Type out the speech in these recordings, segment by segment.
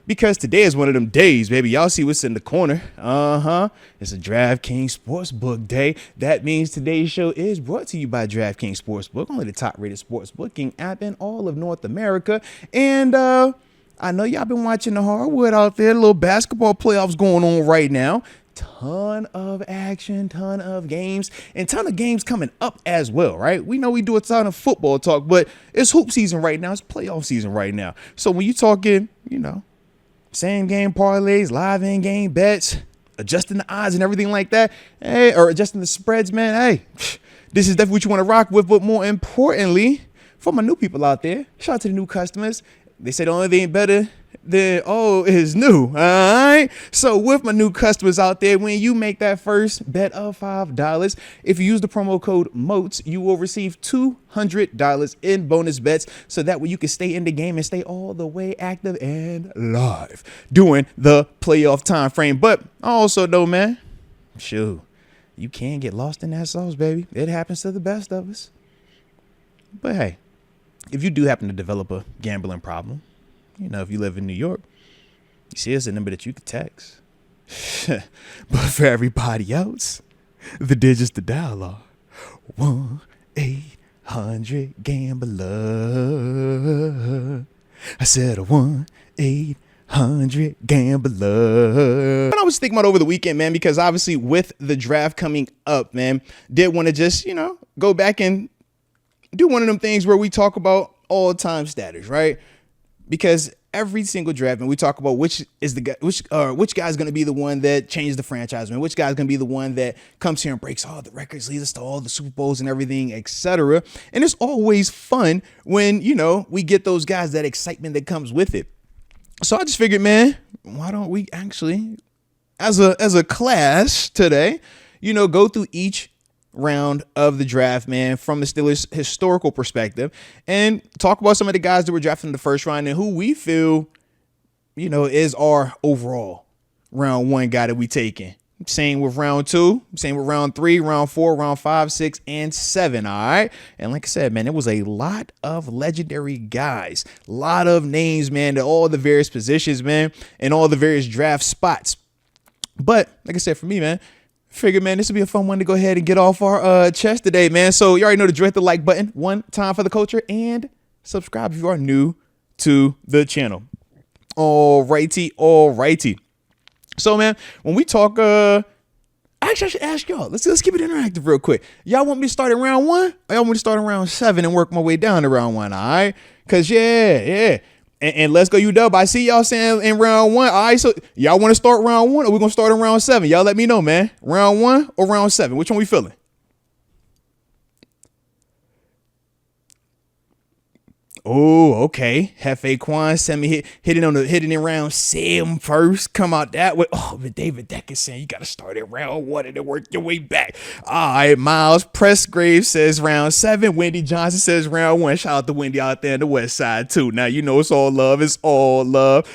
because today is one of them days, baby. Y'all see what's in the corner. It's a DraftKings Sportsbook day. That means today's show is brought to you by DraftKings Sportsbook, only the top-rated sports booking app in all of North America. And I know y'all been watching the hardwood out there, little basketball playoffs going on right now. Ton of action, ton of games, and ton of games coming up as well, right? We know we do a ton of football talk, but it's hoop season right now. It's playoff season right now. So when you talking, same game parlays, live in game bets, adjusting the odds and everything like that, hey, or adjusting the spreads, man, hey, this is definitely what you want to rock with. But more importantly, for my new people out there, shout out to the new customers. They say the only thing better than old is new. All right. So with my new customers out there, when you make that first bet of $5, if you use the promo code Moats, you will receive $200 in bonus bets. So that way you can stay in the game and stay all the way active and live during the playoff time frame. But also though, man, shoot, you can get lost in that sauce, baby. It happens to the best of us. But hey, if you do happen to develop a gambling problem, if you live in New York, you see, it's a number that you could text. But for everybody else, the digits to dial are 1-800-GAMBLER. I said a 1-800-GAMBLER. And I was thinking about over the weekend, man, because obviously with the draft coming up, man, did want to just, go back and do one of them things where we talk about all-time status, right? Because every single draft, and we talk about which guy's going to be the one that changed the franchise, man. Which guy's going to be the one that comes here and breaks all the records, leads us to all the Super Bowls and everything, etc. And it's always fun when we get those guys, that excitement that comes with it. So I just figured, man, why don't we actually, as a class today, go through each round of the draft, man, from the Steelers historical perspective, and talk about some of the guys that were drafted in the first round and who we feel, is our overall round one guy that we taking. Same with round two, same with round three, round four, round 5, 6, and 7. All right. And like I said, man, it was a lot of legendary guys, a lot of names, man, to all the various positions, man, and all the various draft spots. But like I said, for me, man, figure, man, this would be a fun one to go ahead and get off our chest today, man. So you already know to hit the like button one time for the culture and subscribe if you are new to the channel. All righty. So, man, when we talk, actually, I should ask y'all. Let's keep it interactive real quick. Y'all want me to start at round 1, or y'all want me to start at round 7 and work my way down to round 1? All right, cause yeah. And let's go UW. I see y'all saying in round 1. All right, so y'all want to start round 1 or we're going to start in round 7? Y'all let me know, man. Round 1 or round 7? Which one we feeling? Oh, okay. Hefe Quan sent me hitting in round 7 first. Come out that way. Oh, but David Deck is saying you got to start at round 1 and then work your way back. All right, Miles Pressgrave says round 7. Wendy Johnson says round 1. Shout out to Wendy out there in the west side too. Now it's all love. It's all love.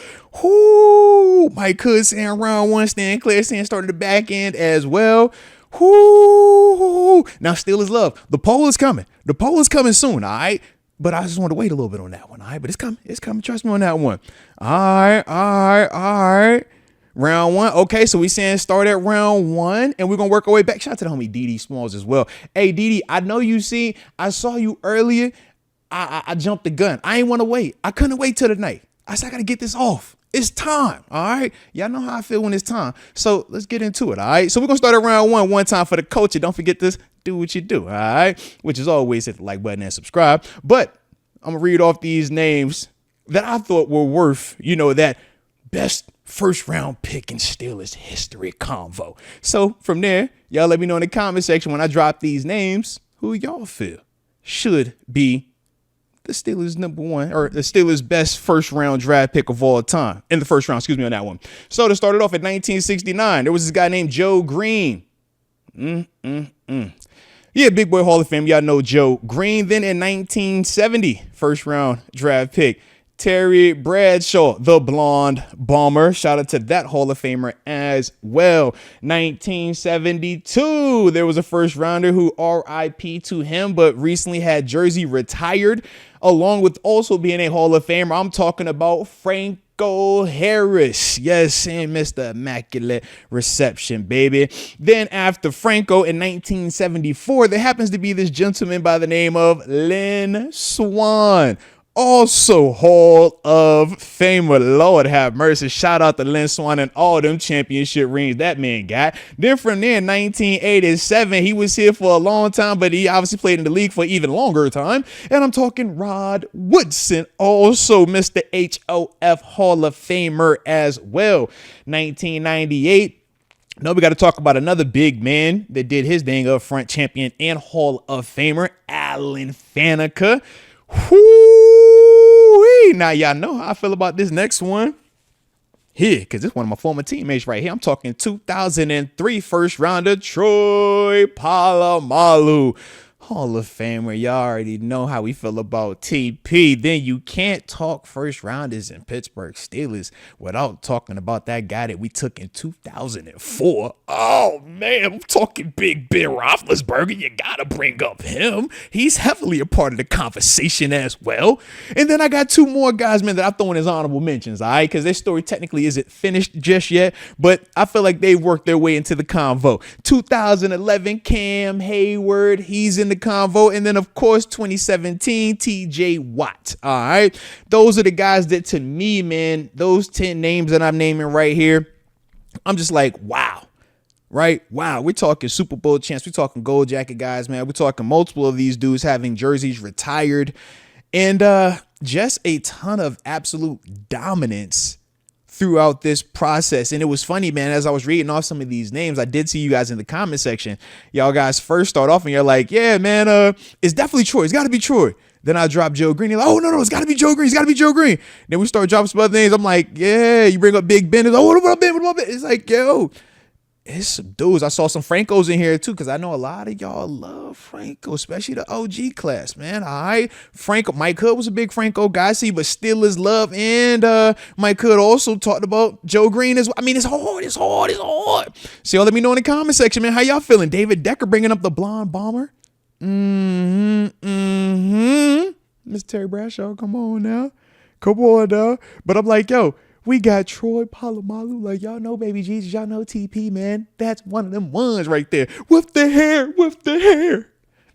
Whoo, Mike Hood saying round 1. Stan Claire saying started the back end as well. Whoo. Now Steelers love. The poll is coming. The poll is coming soon. All right. But I just want to wait a little bit on that one. All right. But it's coming. It's coming. Trust me on that one. All right. Round 1. Okay. So we saying start at round 1 and we're going to work our way back. Shout out to the homie DD Smalls as well. Hey, DD, I know I saw you earlier. I jumped the gun. I ain't want to wait. I couldn't wait till the night. I said, I got to get this off. It's time. All right. Y'all know how I feel when it's time. So let's get into it. All right. So we're going to start at round 1 time for the culture. Don't forget this. Do what you do. All right. Which is always hit the like button and subscribe. But I'm going to read off these names that I thought were worth, that best first round pick in Steelers history convo. So from there, y'all let me know in the comment section when I drop these names, who y'all feel should be the Steelers number 1 or the Steelers best first round draft pick of all time in the first round. Excuse me on that one. So to start it off at 1969, there was this guy named Joe Green. Yeah, big boy Hall of Fame. Y'all know Joe Green. Then in 1970, first round draft pick, Terry Bradshaw, the blonde bomber. Shout out to that Hall of Famer as well. 1972, there was a first rounder who RIP to him, but recently had jersey retired, along with also being a Hall of Famer. I'm talking about Frank Franco Harris. Yes, and Mr. Immaculate Reception, baby. Then after Franco in 1974, there happens to be this gentleman by the name of Lynn Swann. Also Hall of Famer. Lord have mercy. Shout out to Lynn Swann and all them championship rings that man got. Then from there, 1987, he was here for a long time, but he obviously played in the league for even longer time. And I'm talking Rod Woodson, also Mr. HOF Hall of Famer as well. 1998. Now we got to talk about another big man that did his thing up front, champion and Hall of Famer, Alan Faneca. Whoo-wee. Now y'all know how I feel about this next one here, because it's one of my former teammates right here. I'm talking 2003 first rounder Troy Polamalu. Hall of Famer. Y'all already know how we feel about TP. Then you can't talk first rounders in Pittsburgh Steelers without talking about that guy that we took in 2004. Oh man, I'm talking Big Ben Roethlisberger. You gotta bring up him. He's heavily a part of the conversation as well. And then I got two more guys, man, that I throw in as honorable mentions, all right? Because their story technically isn't finished just yet, but I feel like they've worked their way into the convo. 2011, Cam Hayward. He's in the convo. And then of course 2017 TJ Watt. All right, those are the guys that, to me, man, those 10 names that I'm naming right here, I'm just like, wow. Right? Wow. We're talking Super Bowl champs. We're talking gold jacket guys, man. We're talking multiple of these dudes having jerseys retired, and just a ton of absolute dominance throughout this process. And it was funny, man, as I was reading off some of these names, I did see you guys in the comment section. Y'all guys first start off and you're like, yeah, man, it's definitely Troy. It's got to be Troy. Then I drop Joe Green. You're like, oh, no, it's got to be Joe Green. It's got to be Joe Green. Then we start dropping some other names. I'm like, yeah, you bring up Big Ben. It's like, oh, what about Ben? What about Ben? It's like, yo, it's some dudes. I saw some Francos in here too, because I know a lot of y'all love Franco, especially the OG class, man. All right, Franco, Mike Hood was a big Franco guy, see, but Steelers love, and Mike Hood also talked about Joe Green as well. I mean, it's hard. So y'all let me know in the comment section, man, how y'all feeling? David Decker bringing up the blonde bomber. Mr. Terry Bradshaw, come on now. But I'm like, yo, we got Troy Polamalu. Like, y'all know Baby Jesus. Y'all know TP, man. That's one of them ones right there. With the hair.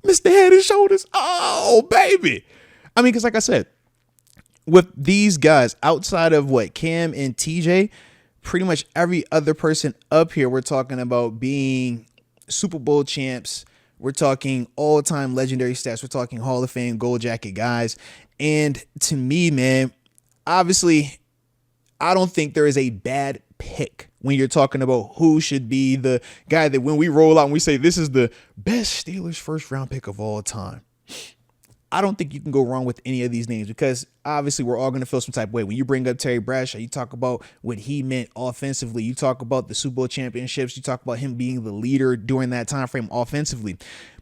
Mr. Head and Shoulders. Oh, baby. I mean, because like I said, with these guys, outside of what, Cam and TJ, pretty much every other person up here, we're talking about being Super Bowl champs. We're talking all-time legendary stats. We're talking Hall of Fame gold jacket guys. And to me, man, obviously, I don't think there is a bad pick when you're talking about who should be the guy that when we roll out and we say this is the best Steelers first round pick of all time. I don't think you can go wrong with any of these names, because obviously we're all going to feel some type of way. When you bring up Terry Bradshaw, you talk about what he meant offensively. You talk about the Super Bowl championships. You talk about him being the leader during that time frame offensively.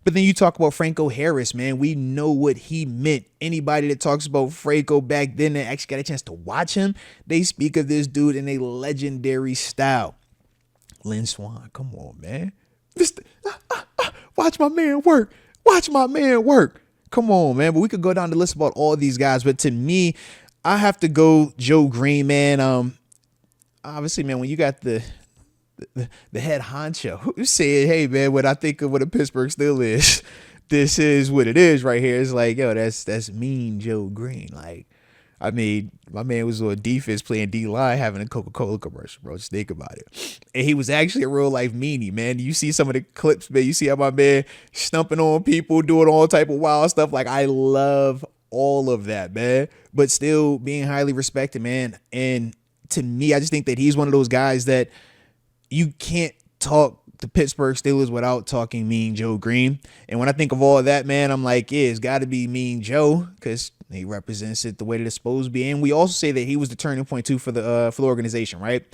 But then you talk about Franco Harris, man. We know what he meant. Anybody that talks about Franco back then that actually got a chance to watch him, they speak of this dude in a legendary style. Lynn Swann, come on, man. Watch my man work. Come on, man. But we could go down the list about all these guys. But to me, I have to go Joe Green, man. Obviously, man, when you got the head honcho who said, hey, man, what I think of what a Pittsburgh Steelers is, this is what it is right here. It's like, yo, that's mean Joe Green. Like, I mean, my man was on defense playing D-line having a Coca-Cola commercial, bro. Just think about it. And he was actually a real life meanie, man. You see some of the clips, man. You see how my man stumping on people, doing all type of wild stuff. Like, I love all of that, man. But still being highly respected, man. And to me, I just think that he's one of those guys that you can't talk the Pittsburgh Steelers without talking Mean Joe Green. And when I think of all of that, man, I'm like, yeah, it's got to be Mean Joe, because he represents it the way that it's supposed to be. And we also say that he was the turning point too for the organization, right?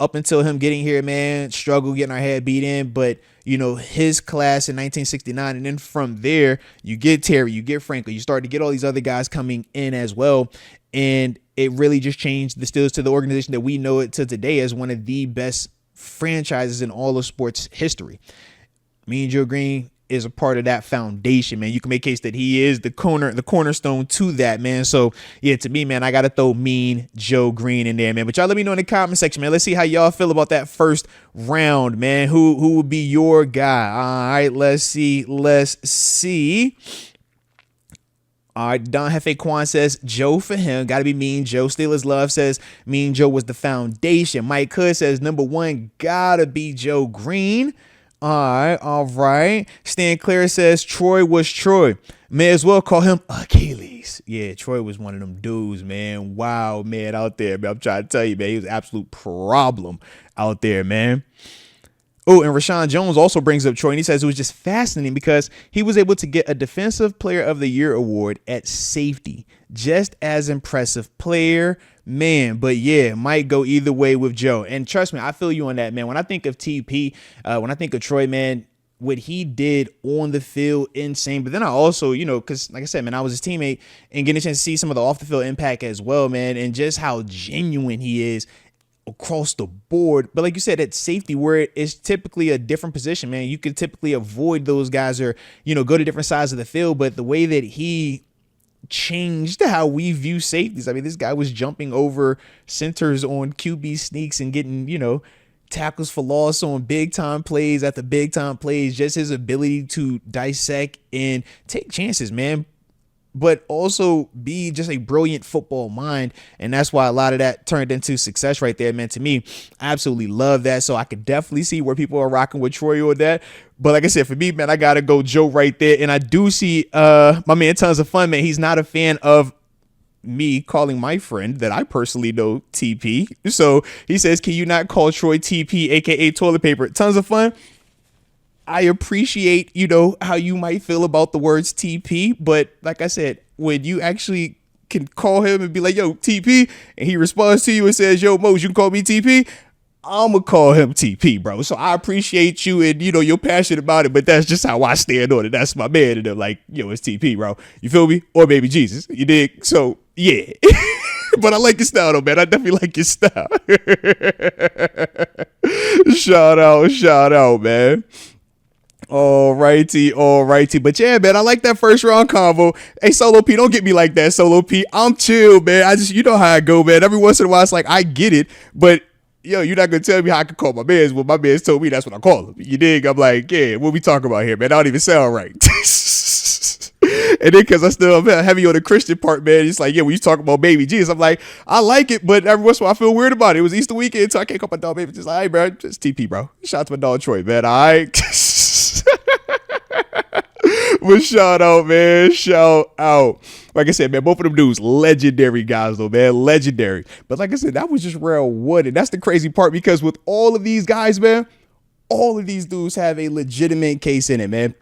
Up until him getting here, man, struggle getting our head beat in. But, you know, his class in 1969, and then from there, you get Terry, you get Franco, you start to get all these other guys coming in as well. And it really just changed the Steelers to the organization that we know it to today as one of the best franchises in all of sports history. Me and Joe Green, is a part of that foundation, man. You can make a case that he is the cornerstone to that, man. So yeah, to me, man, I gotta throw Mean Joe Green in there, man. But y'all let me know in the comment section, man. Let's see how y'all feel about that first round, man. Who would be your guy? All right, let's see. All right, Don Hefe Kwan says Joe for him. Got to be Mean Joe. Steelers Love says Mean Joe was the foundation. Mike Hood says number one gotta be Joe Green. All right. Stan Clare says Troy was Troy. May as well call him Achilles. Yeah, Troy was one of them dudes, man. Wow, man, out there, man. I'm trying to tell you, man, he was an absolute problem out there, man. Oh, and Rashawn Jones also brings up Troy, and he says it was just fascinating because he was able to get a Defensive Player of the Year award at safety. Just as impressive player, man. But yeah, might go either way with Joe. And trust me, I feel you on that, man. When I think of TP, when I think of Troy, man, what he did on the field, insane. But then I also, because like I said, man, I was his teammate and getting a chance to see some of the off the field impact as well, man, and just how genuine he is across the board. But like you said, at safety, where it is typically a different position, man, you could typically avoid those guys or, go to different sides of the field. But the way that he changed how we view safeties, I mean, this guy was jumping over centers on QB sneaks and getting, tackles for loss on big time plays after big time plays. Just his ability to dissect and take chances, man, but also be just a brilliant football mind. And that's why a lot of that turned into success right there, man. To me, I absolutely love that. So I could definitely see where people are rocking with Troy or that. But like I said, for me, man, I got to go Joe right there. And I do see my man, Tons of Fun, man. He's not a fan of me calling my friend that I personally know TP. So he says, can you not call Troy TP, aka toilet paper? Tons of Fun. I appreciate, how you might feel about the words TP, but like I said, when you actually can call him and be like, yo, TP, and he responds to you and says, yo, Moats, you can call me TP, I'm going to call him TP, bro. So I appreciate you and, you're passionate about it, but that's just how I stand on it. That's my man. And they're like, yo, it's TP, bro. You feel me? Or baby Jesus. You dig? So, yeah. But I like your style, though, man. I definitely like your style. Shout out, man. All righty. But yeah, man, I like that first round convo. Hey, Solo P, don't get me like that, Solo P. I'm chill, man. I just, how I go, man. Every once in a while, it's like, I get it, but yo, you're not going to tell me how I can call my mans. Well, my mans told me that's what I call him. You dig? I'm like, yeah, what we talking about here, man? I don't even sound right. And then because I still heavy on the Christian part, man, it's like, yeah, when you talk about baby Jesus, I'm like, I like it, but every once in a while I feel weird about it. It was Easter weekend, so I can't call my dog baby. Just like, hey, bro, just TP, bro. Shout out to my dog Troy, man. All right. But shout out, man. Shout out. Like I said, man, both of them dudes, legendary guys, though, man. Legendary. But like I said, that was just round one. And that's the crazy part, because with all of these guys, man, all of these dudes have a legitimate case in it, man.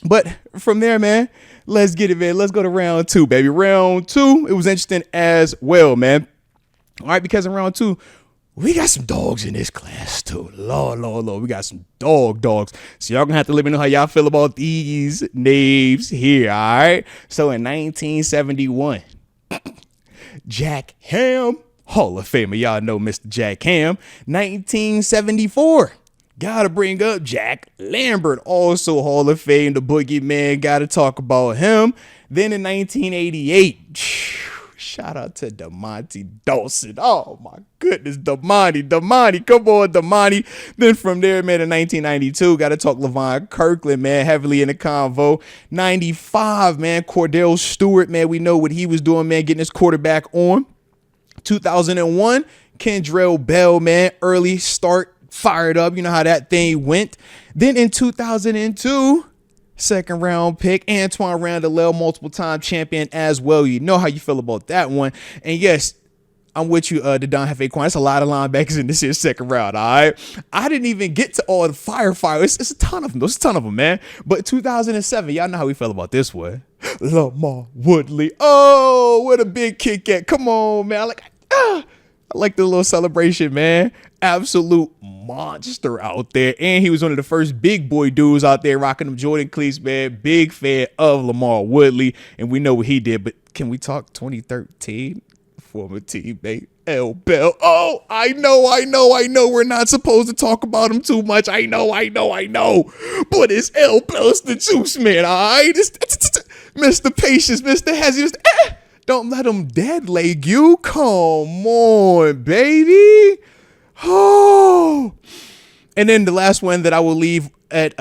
But from there, man, let's get it, man. Let's go to round two, baby. Round two, it was interesting as well, man. All right, because in round two, we got some dogs in this class too. Lord. We got some dogs. So y'all gonna have to let me know how y'all feel about these names here, all right? So in 1971, Jack Ham, Hall of Famer. Y'all know Mr. Jack Ham. 1974, gotta bring up Jack Lambert, also Hall of Fame, the boogeyman. Gotta talk about him. Then in 1988, shout out to Demonte Dawson. Oh my goodness, Demonte, come on, Demonte. Then from there, man, in 1992, got to talk Levon Kirkland, man, heavily in the convo. 95, man, Cordell Stewart, man, we know what he was doing, man, getting his quarterback on. 2001, Kendrell Bell, man, early start, fired up. You know how that thing went. Then in 2002, second round pick, Antoine Randall, multiple time champion as well. You know how you feel about that one. And yes, I'm with you, the Don Hefe Quan. It's a lot of linebackers in this year's second round, all right? I didn't even get to all the firefighters. It's a ton of them. There's a ton of them, man. But 2007, y'all know how we feel about this one. Lamar Woodley. Oh, what a big kick at. Come on, man. I like the little celebration, man. Absolute monster out there. And he was one of the first big boy dudes out there rocking them Jordan cleats, man. Big fan of Lamar Woodley. And we know what he did. But can we talk 2013? Former teammate L Bell. Oh, I know. We're not supposed to talk about him too much. I know. But it's L Bell's the juice man, all right? Mr. Patience, Mr. Hezzy. Don't let him dead leg you. Come on, baby. Oh. And then the last one that I will leave at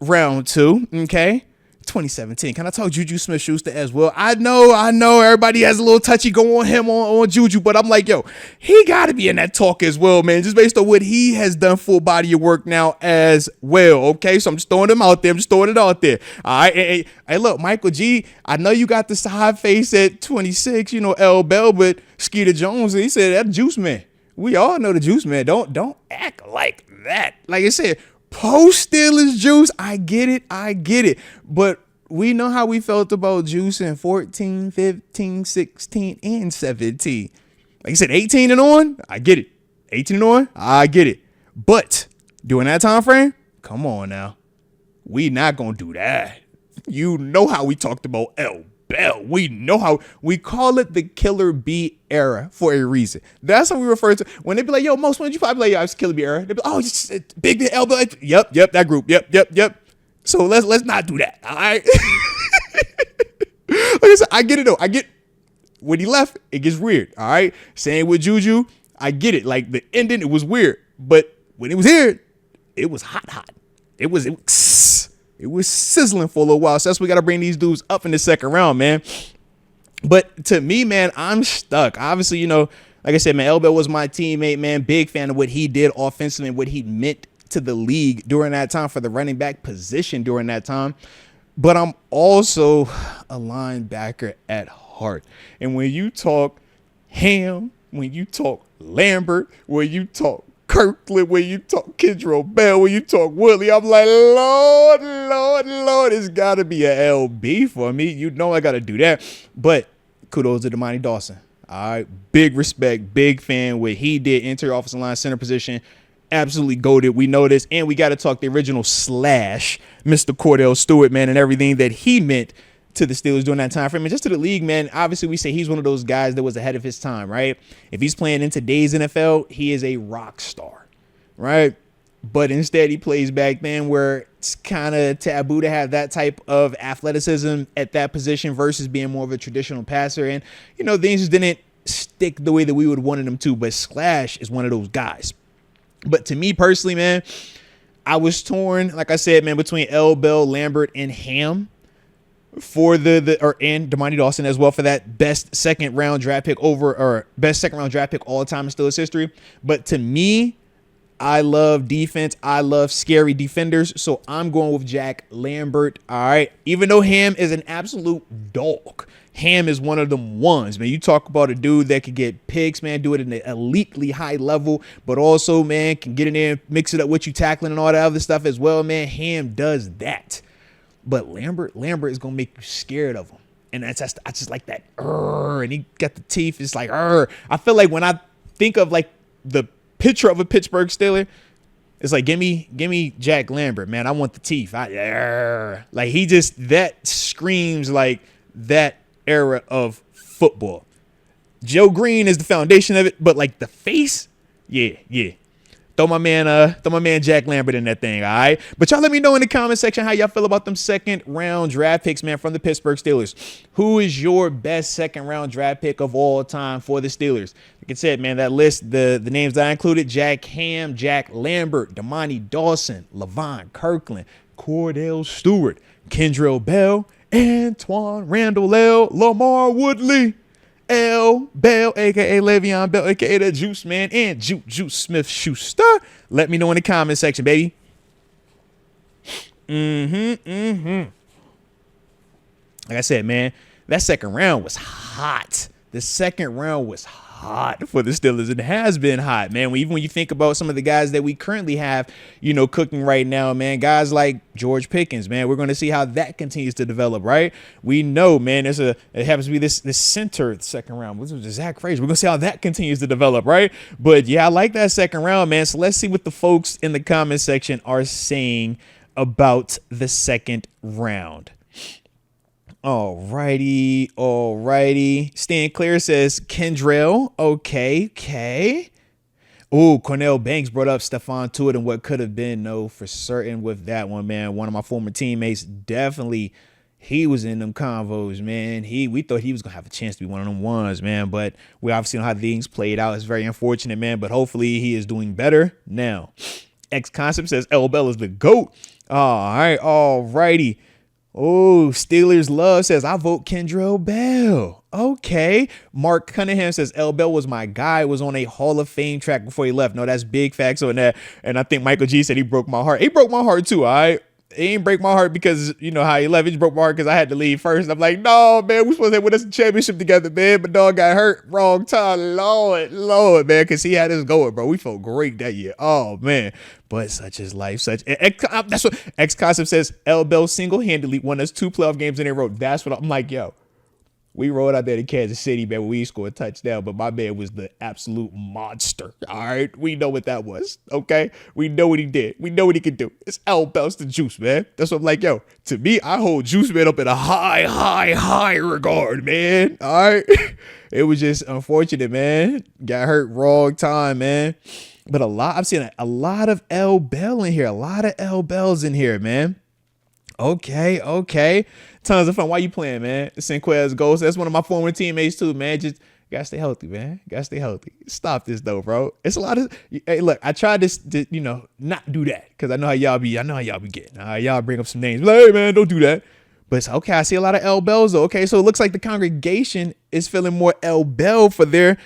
round 2, okay? 2017. Can I talk Juju Smith-Schuster as well? I know. Everybody has a little touchy go on him on Juju, but I'm like, yo, he got to be in that talk as well, man, just based on what he has done, full body of work now as well, okay? So I'm just throwing him out there. I'm just throwing it out there, all right? Hey, look, Michael G, I know you got the side face at 26, L Bell, but Skeeter Jones, he said, that juice man. We all know the juice man. Don't act like that. Like I said, post Steelers juice, I get it. But we know how we felt about juice in 14, 15, 16, and 17. Like I said, 18 and on, I get it. 18 and on, I get it. But during that time frame, come on now. We not going to do that. You know how we talked about L Bell. We know how we call it the Killer B era for a reason. That's how we refer to when they be like, yo, most when you probably like, yo, it's Killer B era. They be like, oh, it's Big L Bell. Yep, that group. Yep. So let's not do that. All right. Like I said, I get it though. I get when he left, it gets weird. All right. Same with Juju. I get it. Like the ending, it was weird. But when it was here, it was hot. It was sizzling for a little while. So that's why we got to bring these dudes up in the second round, man. But to me, man, I'm stuck. Obviously, like I said, man, L Bell was my teammate, man. Big fan of what he did offensively and what he meant to the league during that time for the running back position during that time. But I'm also a linebacker at heart. And when you talk Ham, when you talk Lambert, when you talk Kirkland, when you talk Kendrell Bell, when you talk Woodley, I'm like, Lord, it's got to be a LB for me. You know I got to do that. But kudos to Damani Dawson. All right, big respect, big fan. What he did, interior offensive line center position, absolutely goated. We know this. And we got to talk the original Slash, Mr. Cordell Stewart, man, and everything that he meant to the Steelers during that time frame. And just to the league, man, obviously we say he's one of those guys that was ahead of his time, right? If he's playing in today's NFL, he is a rock star, right? But instead he plays back then where it's kind of taboo to have that type of athleticism at that position versus being more of a traditional passer. And, things just didn't stick the way that we would wanted them to. But Slash is one of those guys. But to me personally, man, I was torn, like I said, man, between L Bell, Lambert, and Ham for and Damani Dawson as well for that best second round draft pick all time in Steelers history. But to me, I love defense. I love scary defenders. So I'm going with Jack Lambert. All right. Even though Ham is an absolute dog, Ham is one of them ones, man. You talk about a dude that could get picks, man, do it at an elitely high level, but also, man, can get in there and mix it up with you tackling and all that other stuff as well, man. Ham does that. But Lambert is going to make you scared of him. And I just like that. And he got the teeth. It's like, I feel like when I think of like the picture of a Pittsburgh Steeler, it's like, give me Jack Lambert, man. I want the teeth. Like he just, that screams like that era of football. Joe Green is the foundation of it, but like the face, yeah. Throw my man Jack Lambert in that thing, all right? But y'all let me know in the comment section how y'all feel about them second round draft picks, man, from the Pittsburgh Steelers. Who is your best second round draft pick of all time for the Steelers? Like I said, man, that list, the names that I included, Jack Ham, Jack Lambert, Damani Dawson, Levon Kirkland, Cordell Stewart, Kendrell Bell, Antoine Randall L, Lamar Woodley, L Bell, a.k.a. Le'Veon Bell, a.k.a. the Juice Man, and Juice Smith-Schuster. Let me know in the comment section, baby. Like I said, man, that second round was hot. The second round was hot for the Steelers. It has been hot, man. Even when you think about some of the guys that we currently have, cooking right now, man, guys like George Pickens, man, we're going to see how that continues to develop, right? We know, man, it happens to be this center second round. This was Zach Frazier. We're going to see how that continues to develop, right? But yeah, I like that second round, man. So let's see what the folks in the comment section are saying about the second round. Alrighty. Stan Clear says Kendrell. Okay. Ooh, Cornell Banks brought up Stephon Tuitt and what could have been. No, for certain with that one, man. One of my former teammates, definitely, he was in them convos, man. We thought he was going to have a chance to be one of them ones, man. But we obviously know how things played out. It's very unfortunate, man. But hopefully he is doing better now. X Concept says L Bell is the GOAT. Alrighty. Oh, Steelers Love says, I vote Kendrell Bell. Okay. Mark Cunningham says, L Bell was my guy, was on a Hall of Fame track before he left. No, that's big facts on that. And I think Michael G said he broke my heart. He broke my heart too, all right? He ain't break my heart because, you know, how he left. He broke my heart because I had to leave first. I'm like, no, man, we supposed to have win us a championship together, man. But dog got hurt. Wrong time. Lord, man, because he had us going, bro. We felt great that year. Oh, man. But such is life. That's what X Concept says. L Bell single-handedly won us 2 playoff games in a row. That's what I'm like, yo. We rolled out there to Kansas City, man, when we scored a touchdown, but my man was the absolute monster. All right. We know what that was. Okay. We know what he did. We know what he could do. It's L Bell's the Juice, man. That's what I'm like, yo. To me, I hold Juice Man up in a high regard, man. All right. It was just unfortunate, man. Got hurt wrong time, man. But I'm seeing a lot of L Bell in here. A lot of L Bells in here, man. Okay. Tons of fun. Why you playing, man? Sinquez Ghost. That's one of my former teammates too, man. Just gotta stay healthy, man. Gotta stay healthy. Stop this though, bro. It's a lot of. Hey, look, I tried to not do that because I know how y'all be. I know how y'all be getting. Y'all bring up some names. Like, hey, man, don't do that. But it's okay. I see a lot of L Bells though. Okay, so it looks like the congregation is feeling more L Bell for their,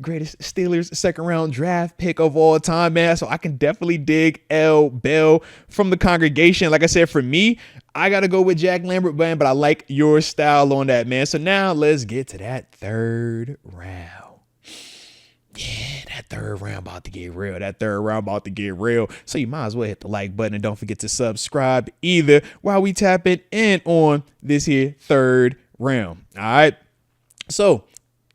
greatest Steelers second round draft pick of all time, man. So I can definitely dig L Bell from the congregation. Like I said, for me, I got to go with Jack Lambert, man, but I like your style on that, man. So now let's get to that third round. Yeah, that third round about to get real. So you might as well hit the like button and don't forget to subscribe either while we tapping in on this here third round. All right. So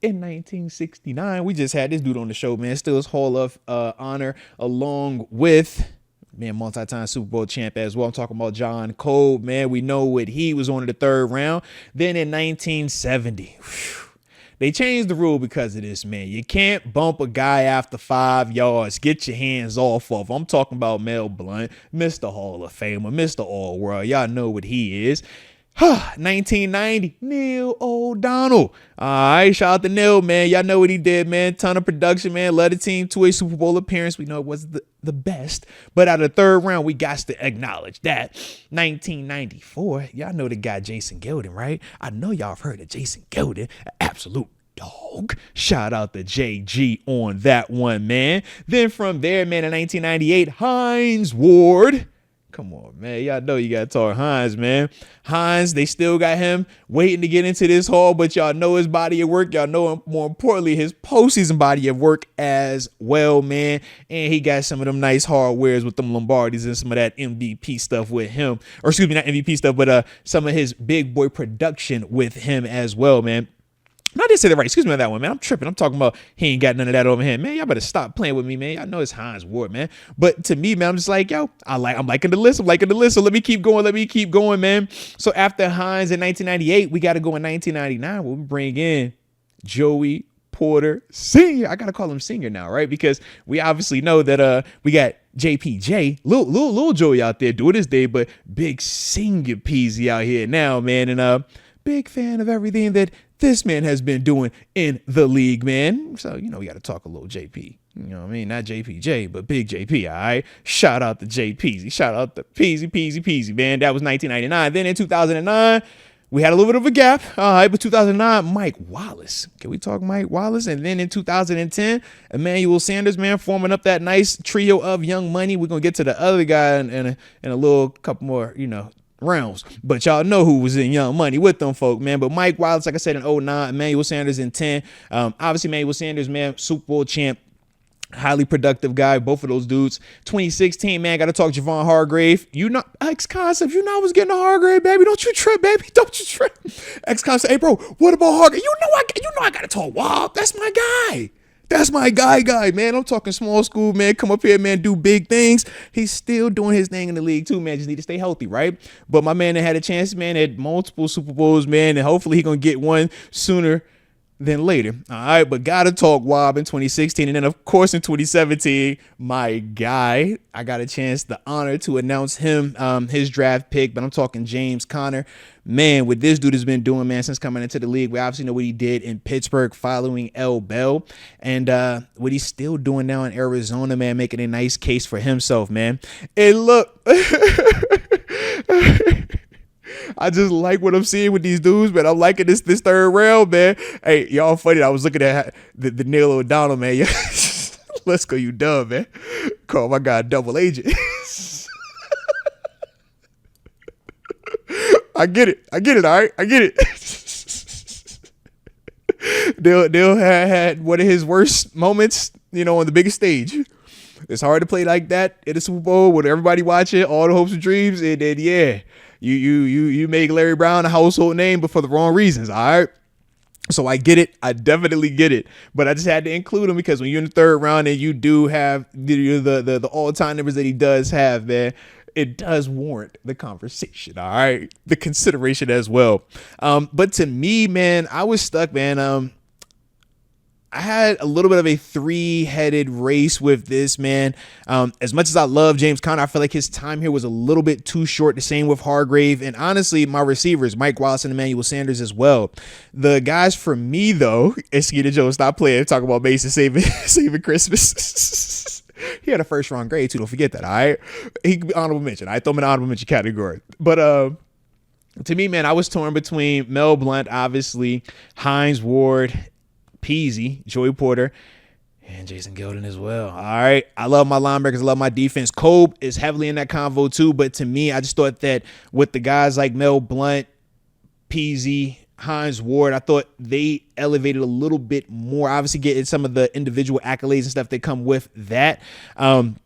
in 1969, we just had this dude on the show, man. Steelers Hall of Honor, along with, man, multi-time Super Bowl champ as well. I'm talking about John Cole, man. We know what he was on in the third round. Then in 1970, they changed the rule because of this, man. You can't bump a guy after 5 yards. Get your hands off of. I'm talking about Mel Blount, Mr. Hall of Famer, Mr. All-World. Y'all know what he is. 1990, Neil O'Donnell. All right, shout out to Neil, man. Y'all know what he did, man. Ton of production, man. Led the team to a Super Bowl appearance. We know it was the best. But out of the third round, we got to acknowledge that. 1994, y'all know the guy Jason Gilden, right? I know y'all have heard of Jason Gilden, an absolute dog. Shout out to JG on that one, man. Then from there, man, in 1998, Hines Ward. Come on, man. Y'all know you got to talk Hines, man. Hines, they still got him waiting to get into this hall, but y'all know his body of work. Y'all know, more importantly, his postseason body of work as well, man. And he got some of them nice hardwares with them Lombardis and some of that MVP stuff with him. Or excuse me, not MVP stuff, but some of his big boy production with him as well, man. No, I did say that right. Excuse me on that one, man. I'm tripping. I'm talking about he ain't got none of that over here. Man, y'all better stop playing with me, man. Y'all know it's Hines Ward, man. But to me, man, I'm just like, yo, I'm liking the list. So let me keep going, man. So after Hines in 1998, we got to go in 1999 where we bring in Joey Porter Sr. I got to call him Senior now, right? Because we obviously know that we got JPJ, little Joey out there doing his day, but big Senior Peasy out here now, man. And big fan of everything that this man has been doing in the league, man. So, we got to talk a little JP. You know what I mean? Not JPJ, but big JP, all right? Shout out to JPeasy. Shout out to Peasy, man. That was 1999. Then in 2009, we had a little bit of a gap. All right, but 2009, Mike Wallace. Can we talk Mike Wallace? And then in 2010, Emmanuel Sanders, man, forming up that nice trio of young money. We're going to get to the other guy in a little couple more, rounds, but y'all know who was in Young Money with them folk, man. But Mike Wallace, like I said, in 2009, Emmanuel Sanders in 10. Obviously, Emmanuel Sanders, man, Super Bowl champ, highly productive guy, both of those dudes. 2016, man, got to talk Javon Hargrave. X-Concept, I was getting a Hargrave, baby. Don't you trip, baby. Don't you trip. X-Concept, hey, bro, what about Hargrave? You know I got to talk Wop. That's my guy. That's my guy, man. I'm talking small school, man. Come up here, man, do big things. He's still doing his thing in the league too, man. Just need to stay healthy, right? But my man that had a chance, man, at multiple Super Bowls, man, and hopefully he gonna get one sooner than later. All right, but gotta talk Wob in 2016. And then, of course, in 2017, my guy, I got a chance, the honor to announce him, his draft pick. But I'm talking James Conner. Man, what this dude has been doing, man, since coming into the league. We obviously know what he did in Pittsburgh following L. Bell. And what he's still doing now in Arizona, man, making a nice case for himself, man. And look. I just like what I'm seeing with these dudes, man. I'm liking this third round, man. Hey, y'all funny. I was looking at the Neil O'Donnell, man. Let's go, you dumb, man. Call my guy double agent. I get it. All right. I get it. They'll had one of his worst moments, on the biggest stage. It's hard to play like that in the Super Bowl with everybody watching, all the hopes and dreams, and then you make Larry Brown a household name, but for the wrong reasons. All right. So I get it. I definitely get it. But I just had to include him because when you're in the third round and you do have the all-time numbers that he does have, man, it does warrant the conversation. All right. The consideration as well. But to me, man, I was stuck, man. I had a little bit of a three-headed race with this, man. As much as I love James Conner, I feel like his time here was a little bit too short. The same with Hargrave. And honestly, my receivers, Mike Wallace and Emmanuel Sanders as well. The guys for me, though, Skeeter Joe, stop playing. Talk about Mason saving Christmas. He had a first-round grade, too. Don't forget that, all right? He could be honorable mention. I throw him in the honorable mention category. But to me, man, I was torn between Mel Blount, obviously, Hines Ward, Peasy, Joey Porter, and Jason Gildon as well. All right. I love my linebackers. I love my defense. Kobe is heavily in that convo too. But to me, I just thought that with the guys like Mel Blount, Peasy, Hines Ward, I thought they elevated a little bit more. Obviously getting some of the individual accolades and stuff that come with that. And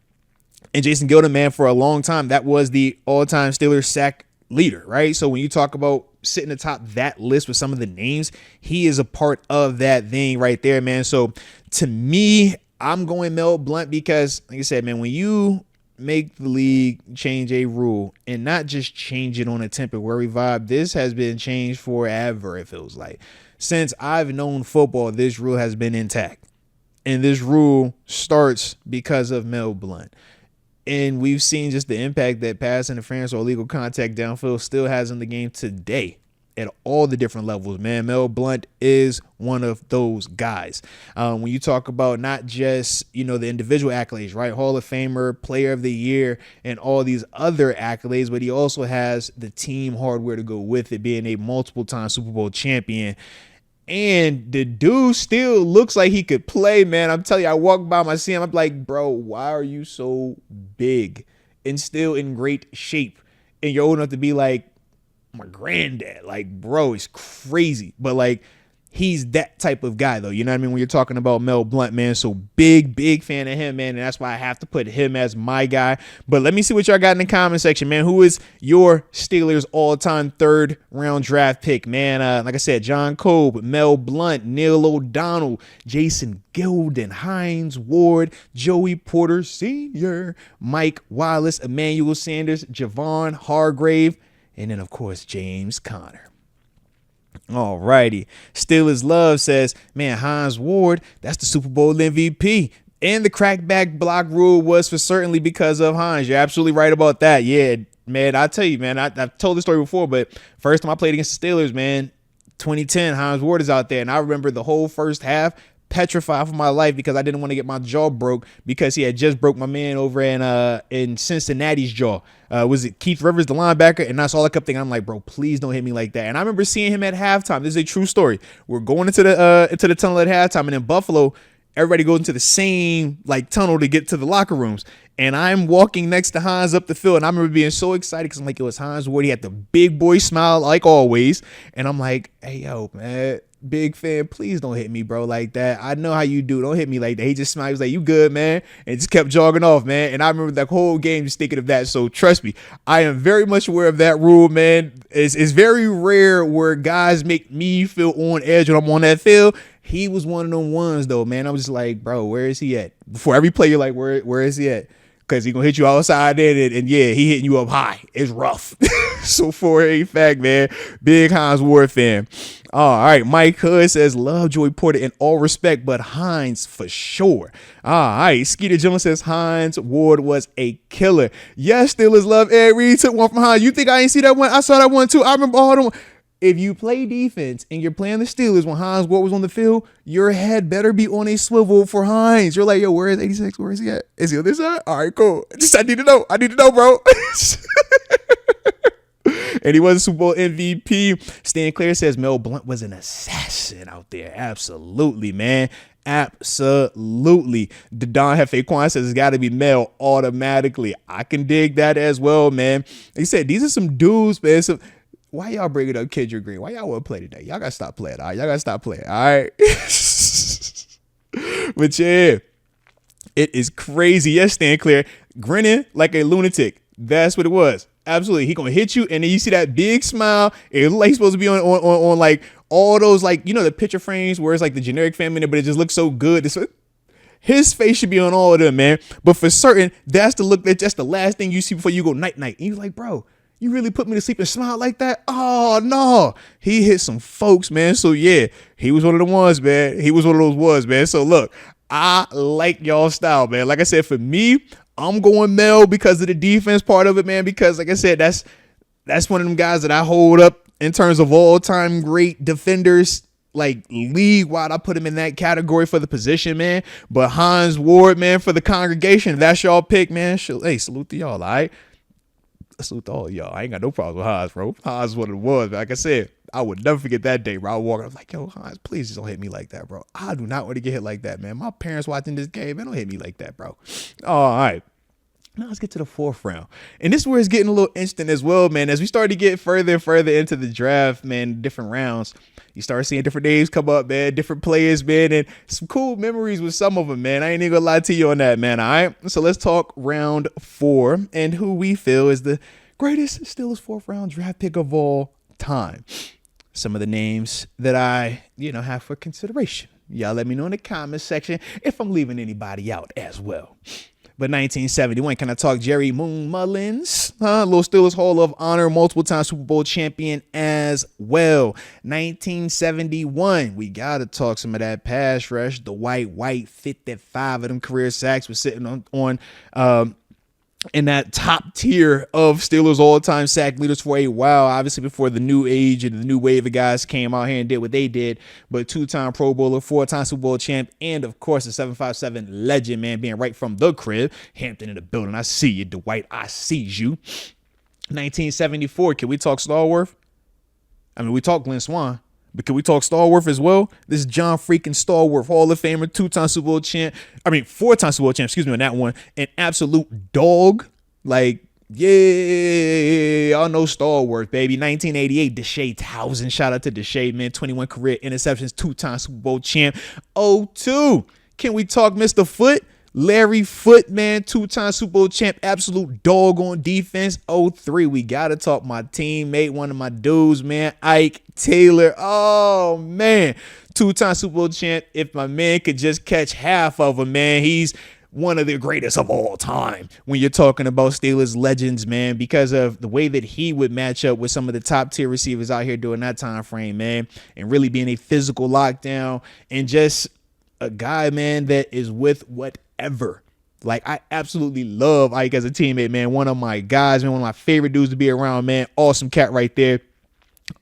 Jason Gildon, man, for a long time, that was the all-time Steelers sack leader, right? So when you talk about sitting atop that list with some of the names, he is a part of that thing right there, man. So to me, I'm going Mel Blount because, like I said, man, when you make the league change a rule and not just change it on a temporary vibe, this has been changed forever, it feels like. Since I've known football, this rule has been intact. And this rule starts because of Mel Blount. And we've seen just the impact that pass interference or illegal contact downfield still has in the game today at all the different levels, man. Mel Blount is one of those guys. When you talk about not just, the individual accolades, right? Hall of Famer, Player of the Year, and all these other accolades, but he also has the team hardware to go with it, being a multiple-time Super Bowl champion. And the dude still looks like he could play, man. I'm telling you, I walk by him, I see him, I'm like, bro, why are you so big and still in great shape? And you're old enough to be like my granddad. Like, bro, it's crazy. But like, he's that type of guy, though. You know what I mean? When you're talking about Mel Blount, man. So big fan of him, man. And that's why I have to put him as my guy. But let me see what y'all got in the comment section, man. Who is your Steelers all-time third round draft pick, man? Like I said, John Kobe, Mel Blount, Neil O'Donnell, Jason Gildon, Hines Ward, Joey Porter Sr., Mike Wallace, Emmanuel Sanders, Javon Hargrave, and then, of course, James Conner. All righty. Steelers Love says, man, Hines Ward, that's the Super Bowl MVP. And the crackback block rule was for certainly because of Hines. You're absolutely right about that. Yeah, man, I tell you, man, I've told this story before, but first time I played against the Steelers, man, 2010, Hines Ward is out there. And I remember the whole first half, petrified for my life because I didn't want to get my jaw broke because he had just broke my man over in Cincinnati's jaw. Was it Keith Rivers, the linebacker? And that's all I kept thinking. I'm like, bro, please don't hit me like that. And I remember seeing him at halftime. This is a true story. We're going into the tunnel at halftime, and in Buffalo, everybody goes into the same like tunnel to get to the locker rooms. And I'm walking next to Hines up the field, and I remember being so excited because I'm like, it was Hines Ward. He had the big boy smile like always. And I'm like, hey, yo, man, big fan, please don't hit me, bro, like that. I know how you do. Don't hit me like that. He just smiled. He was like, you good, man? And just kept jogging off, man. And I remember the whole game just thinking of that. So trust me, I am very much aware of that rule, man. It's very rare where guys make me feel on edge when I'm on that field. He was one of them ones though, man. I was just like, bro, where is he at? Before every play, you're like, where is he at? Because he gonna hit you outside there, and yeah, he hitting you up high. It's rough. So for a fact, man, big Hines Ward fan. All right, Mike Hood says, love Joey Porter in all respect, but Hines for sure. All right, Skeeter Jones says Hines Ward was a killer. Yes, Steelers love Ed Reed took one from Hines. You think I ain't see that one? I saw that one too. I remember all them. If you play defense and you're playing the Steelers when Hines Ward was on the field, your head better be on a swivel for Hines. You're like, yo, where is 86? Where is he at? Is he on this side? All right, cool. I need to know. I need to know, bro. And he was a Super Bowl MVP. Stan Clare says Mel Blount was an assassin out there. Absolutely, man. Absolutely. Don Hefequan says it's got to be Mel automatically. I can dig that as well, man. He said these are some dudes, man. Why y'all bringing up Kendrick Green? Why y'all want to play today? Y'all got to stop playing, all right? Y'all got to stop playing, all right? But yeah, it is crazy. Yes, Stan Clare, grinning like a lunatic. That's what it was. Absolutely. He going to hit you, and then you see that big smile. It looks like he's supposed to be on like all those, like, you know, the picture frames where it's like the generic family, but it just looks so good. His face should be on all of them, man. But for certain, that's the look, that's the last thing you see before you go night-night. And you're like, bro, you really put me to sleep and smile like that? Oh, no. He hit some folks, man. So, yeah, he was one of the ones, man. He was one of those ones, man. So, look, I like y'all style, man. Like I said, for me, I'm going Mel because of the defense part of it, man. Because, like I said, that's one of them guys that I hold up in terms of all-time great defenders. Like, league-wide, I put him in that category for the position, man. But Hines Ward, man, for the congregation, if that's y'all pick, man, hey, salute to y'all, all right? Salute to all y'all. I ain't got no problem with Hines, bro. Hines what it was. But like I said, I would never forget that day, bro. I walk, I was like, yo, Hines, please just don't hit me like that, bro. I do not want to get hit like that, man. My parents watching this game, man, don't hit me like that, bro. All right. Now let's get to the fourth round. And this is where it's getting a little instant as well, man. As we start to get further and further into the draft, man, different rounds, you start seeing different names come up, man, different players, man, and some cool memories with some of them, man. I ain't even gonna lie to you on that, man, all right? So let's talk round 4 and who we feel is the greatest Steelers fourth round draft pick of all time. Some of the names that I, have for consideration. Y'all let me know in the comments section if I'm leaving anybody out as well. But 1971, can I talk Jerry Moon Mullins? Little Steelers Hall of Honor, multiple time Super Bowl champion as well. 1971, we got to talk some of that pass rush. The White 55 of them career sacks was sitting on in that top tier of Steelers all-time sack leaders for a while, obviously before the new age and the new wave of guys came out here and did what they did. But 2-time Pro Bowler, 4-time Super Bowl champ, and of course the 757 legend, man, being right from the crib. Hampton in the building. I see you, Dwight. I see you. 1974, can we talk Stallworth? I mean, we talk Glenn Swan. But can we talk Stallworth as well? This is John freaking Stallworth, Hall of Famer, 2-time Super Bowl champ. 4-time Super Bowl champ, on that one. An absolute dog. Like, yeah, y'all know Stallworth, baby. 1988, Deshae Townsend. Shout out to Deshae, man. 21 career interceptions, 2-time Super Bowl champ. 02, can we talk Mr. Foote? Larry Foote, man, 2-time Super Bowl champ, absolute dog on defense. 03, we got to talk my teammate, one of my dudes, man, Ike Taylor. Oh, man, 2-time Super Bowl champ. If my man could just catch half of them, man, he's one of the greatest of all time when you're talking about Steelers legends, man, because of the way that he would match up with some of the top tier receivers out here during that time frame, man, and really being a physical lockdown and just a guy, man, that is with whatever. Like, I absolutely love Ike as a teammate, man. One of my guys, man, one of my favorite dudes to be around, man. Awesome cat right there.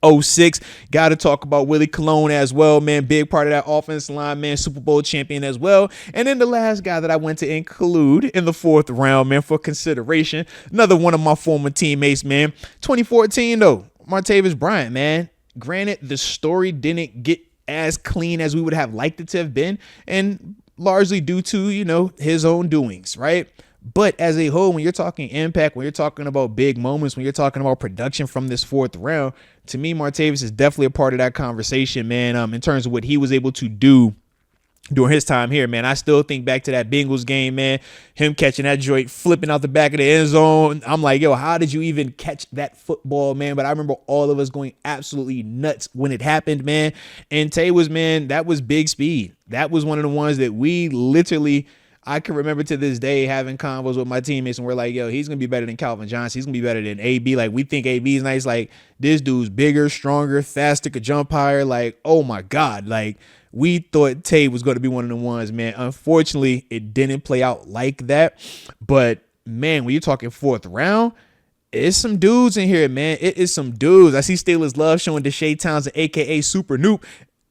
06, got to talk about Willie Colon as well, man. Big part of that offensive line, man. Super Bowl champion as well. And then the last guy that I went to include in the 4th round, man, for consideration, another one of my former teammates, man. 2014, though, Martavis Bryant, man. Granted, the story didn't get as clean as we would have liked it to have been, and largely due to, his own doings, right? But as a whole, when you're talking impact, when you're talking about big moments, when you're talking about production from this 4th round, to me, Martavis is definitely a part of that conversation, man, in terms of what he was able to do during his time here, man. I still think back to that Bengals game, man. Him catching that joint, flipping out the back of the end zone. I'm like, yo, how did you even catch that football, man? But I remember all of us going absolutely nuts when it happened, man. And Tay was, man, that was big speed. That was one of the ones that we literally, I can remember to this day having convos with my teammates, and we're like, yo, he's going to be better than Calvin Johnson. He's going to be better than AB. Like, we think AB is nice. Like, this dude's bigger, stronger, faster, could jump higher. Like, oh my God. Like, we thought Tay was going to be one of the ones, man. Unfortunately, it didn't play out like that. But, man, when you're talking fourth round, it's some dudes in here, man. It is some dudes. I see Steelers Love showing Deshae Townsend, a.k.a. Super Noob,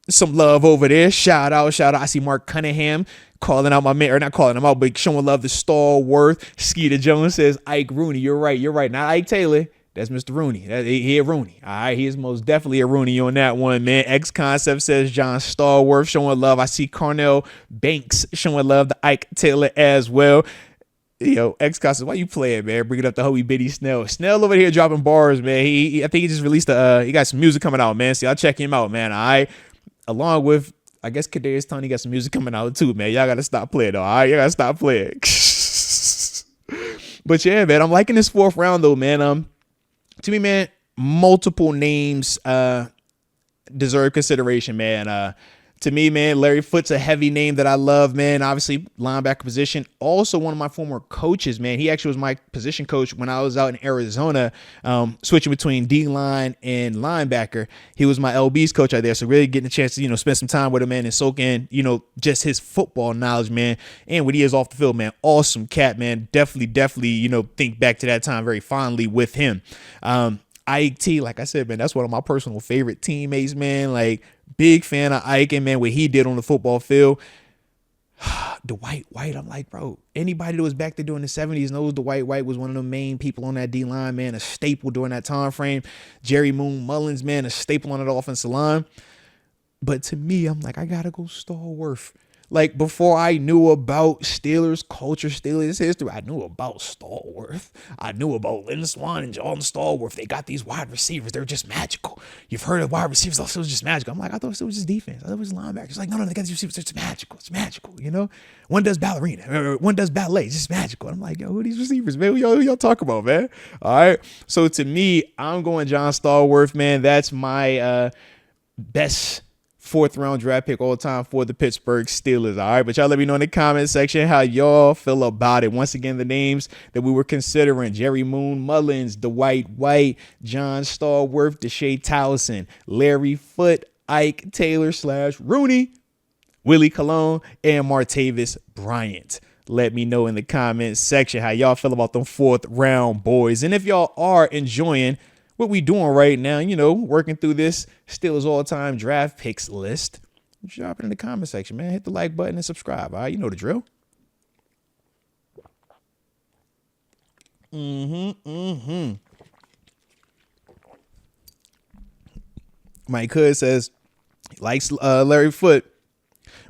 some love over there. Shout out. I see Mark Cunningham calling out my man, or not calling him out, but showing love to Stallworth. Skeeter Jones says, Ike Rooney. You're right. Not Ike Taylor. That's Mr. Rooney. He a Rooney. All right, he is most definitely a Rooney on that one, man. X Concept says John Stallworth showing love. I see Carnell Banks showing love to Ike Taylor as well. Yo, X Concept, why you playing, man? Bringing up the Hoey Bitty Snell. Snell over here dropping bars, man. I think he just released he got some music coming out, man. See, I'll check him out, man. All right, along with, I guess, Kadarius Toney got some music coming out too, man. Y'all gotta stop playing though. All right, y'all gotta stop playing. But yeah, man, I'm liking this fourth round though, man. To me, man, multiple names deserve consideration, man. To me, man, Larry Foote's a heavy name that I love, man. Obviously, linebacker position. Also, one of my former coaches, man. He actually was my position coach when I was out in Arizona, switching between D-line and linebacker. He was my LB's coach out there, so really getting a chance to, spend some time with him, man, and soak in, just his football knowledge, man. And when he is off the field, man, awesome cat, man. Definitely, think back to that time very fondly with him. Ike T, like I said, man, that's one of my personal favorite teammates, man. Like, big fan of Ike, and man, what he did on the football field. Dwight White, I'm like, bro, anybody that was back there during the 70s knows Dwight White was one of the main people on that D-line, man, a staple during that time frame. Jerry Moon Mullins, man, a staple on that offensive line. But to me, I'm like, I gotta go Stallworth. Like, before I knew about Steelers culture, Steelers history, I knew about Stallworth. I knew about Lynn Swan and Jordan Stallworth. They got these wide receivers. They're just magical. You've heard of wide receivers. Oh, it was just magical. I'm like, I thought it was just defense. I thought it was linebackers. Like, no, they got these receivers. It's magical. It's magical, One does ballerina. Or one does ballet. It's just magical. And I'm like, yo, who are these receivers, man? Who y'all talk about, man? All right. So, to me, I'm going John Stallworth, man. That's my best fourth round draft pick all time for the Pittsburgh Steelers. All right. But y'all let me know in the comment section how y'all feel about it. Once again, the names that we were considering: Jerry Moon Mullins, Dwight White, John Stallworth, Deshae Townsend, Larry Foote, Ike Taylor / Rooney, Willie Colon, and Martavis Bryant. Let me know in the comment section how y'all feel about them fourth round boys. And if y'all are enjoying what we doing right now, working through this Steelers all-time draft picks list, drop it in the comment section, man. Hit the like button and subscribe. All right, you know the drill. Mike Hood says he likes Larry Foote,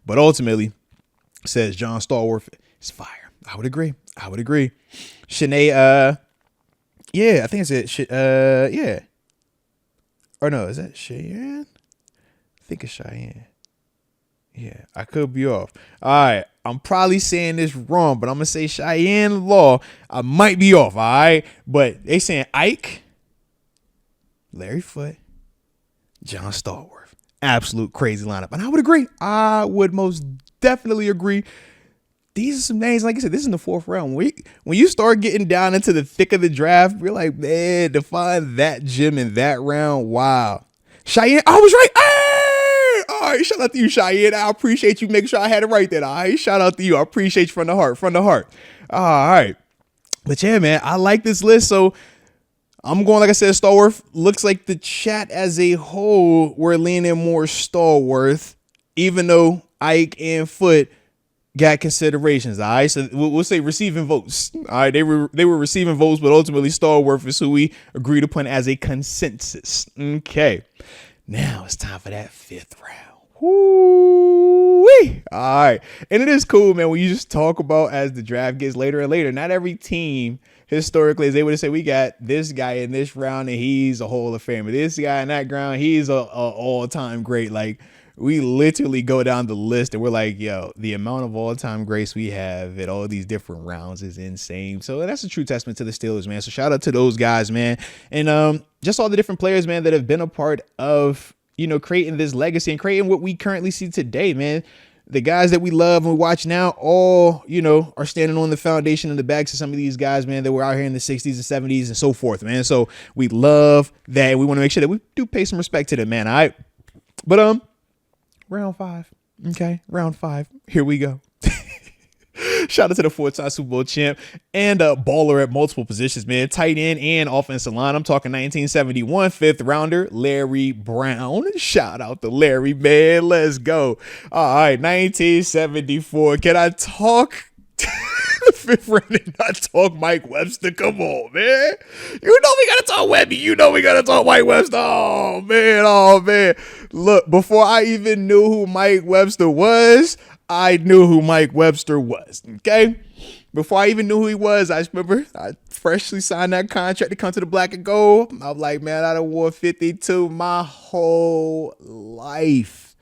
but ultimately says John Stallworth is fire. I would agree. Shanae, yeah, I think it's it. Yeah. Or no, is that Cheyenne? I think it's Cheyenne. Yeah, I could be off. All right, I'm probably saying this wrong, but I'm going to say Cheyenne Law. I might be off, all right? But they saying Ike, Larry Foote, John Stallworth. Absolute crazy lineup. And I would agree. I would most definitely agree. These are some names, like I said, this is in the fourth round. When you start getting down into the thick of the draft, you're like, man, to find that gem in that round, wow. Cheyenne, I was right. Hey! All right, shout out to you, Cheyenne. I appreciate you making sure I had it right there. All right, shout out to you. I appreciate you from the heart. All right. But yeah, man, I like this list. So I'm going, like I said, Stallworth. Looks like the chat as a whole, we're leaning more Stallworth, even though Ike and Foote got considerations. All right, so we'll say receiving votes. All right, they were receiving votes, but ultimately Stallworth is who we agreed upon as a consensus. Okay, now it's time for that fifth round. Woo-wee. All right, and it is cool, man, when you just talk about as the draft gets later and later. Not every team historically is able to say we got this guy in this round and he's a Hall of Famer. This guy in that round, he's a all-time great. Like, we literally go down the list and we're like, yo, the amount of all-time grace we have at all these different rounds is insane. So that's a true testament to the Steelers, man. So shout out to those guys, man. And just all the different players, man, that have been a part of, creating this legacy and creating what we currently see today, man. The guys that we love and we watch now all, are standing on the foundation and the backs of some of these guys, man, that were out here in the 60s and 70s and so forth, man. So we love that. We want to make sure that we do pay some respect to them, man. All right. But, round 5. Okay. Round 5. Here we go. Shout out to the 4-time Super Bowl champ and a baller at multiple positions, man. Tight end and offensive line. I'm talking 1971 5th rounder, Larry Brown. Shout out to Larry, man. Let's go. All right, 1974. Can I talk the 5th round and not talk Mike Webster? Come on, man. We got to talk Webby. We got to talk Mike Webster. Oh, man. Look, before I even knew who Mike Webster was, I knew who Mike Webster was, okay? Before I even knew who he was, I remember I freshly signed that contract to come to the black and gold. I was like, man, I done wore 52 my whole life.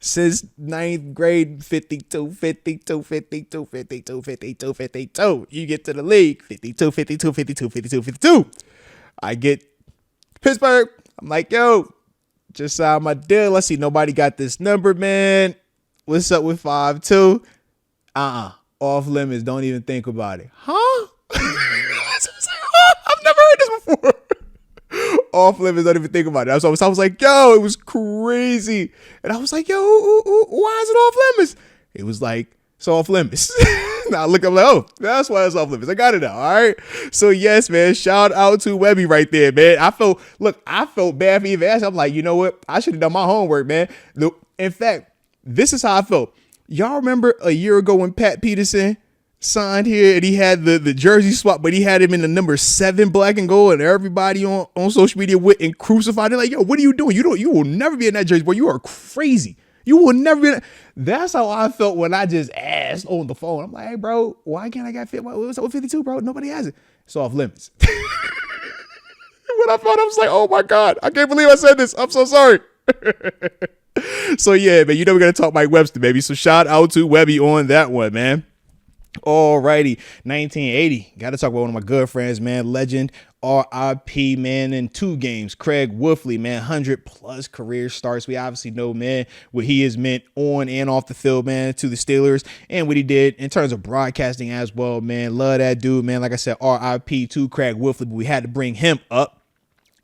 Since 9th grade, 52. You get to the league, 52. I get Pittsburgh. I'm like, yo, just signed my deal. Let's see, nobody got this number, man. What's up with 5'2"? Off limits. Don't even think about it. Huh? I've never heard this before. Off limits. Don't even think about it. I was like, yo, it was crazy. And I was like, yo, why is it off limits? It was like, it's off limits. Now I look up like, oh, that's why it's off limits. I got it now. All right. So yes, man, shout out to Webby right there, man. I felt bad for even asking. I'm like, you know what? I should have done my homework, man. In fact, this is how I felt. Y'all remember a year ago when Pat Peterson signed here and he had the jersey swap, but he had him in the number 7 black and gold, and everybody on social media went and crucified. They're like, yo, what are you doing? You will never be in that jersey, boy. You are crazy. You will never be in that. That's how I felt when I just asked on the phone. I'm like, hey, bro, why can't I get 52, bro? Nobody has it. It's off limits. When I found I was like, oh my God, I can't believe I said this. I'm so sorry. So yeah, man, we're gonna talk Mike Webster, baby. So shout out to Webby on that one, man. Alrighty, 1980. Got to talk about one of my good friends, man. Legend, R.I.P. man, in 2 games. Craig Wolfley, man, 100+ career starts. We obviously know, man, what he has meant on and off the field, man, to the Steelers, and what he did in terms of broadcasting as well, man. Love that dude, man. Like I said, R.I.P. to Craig Wolfley, but we had to bring him up.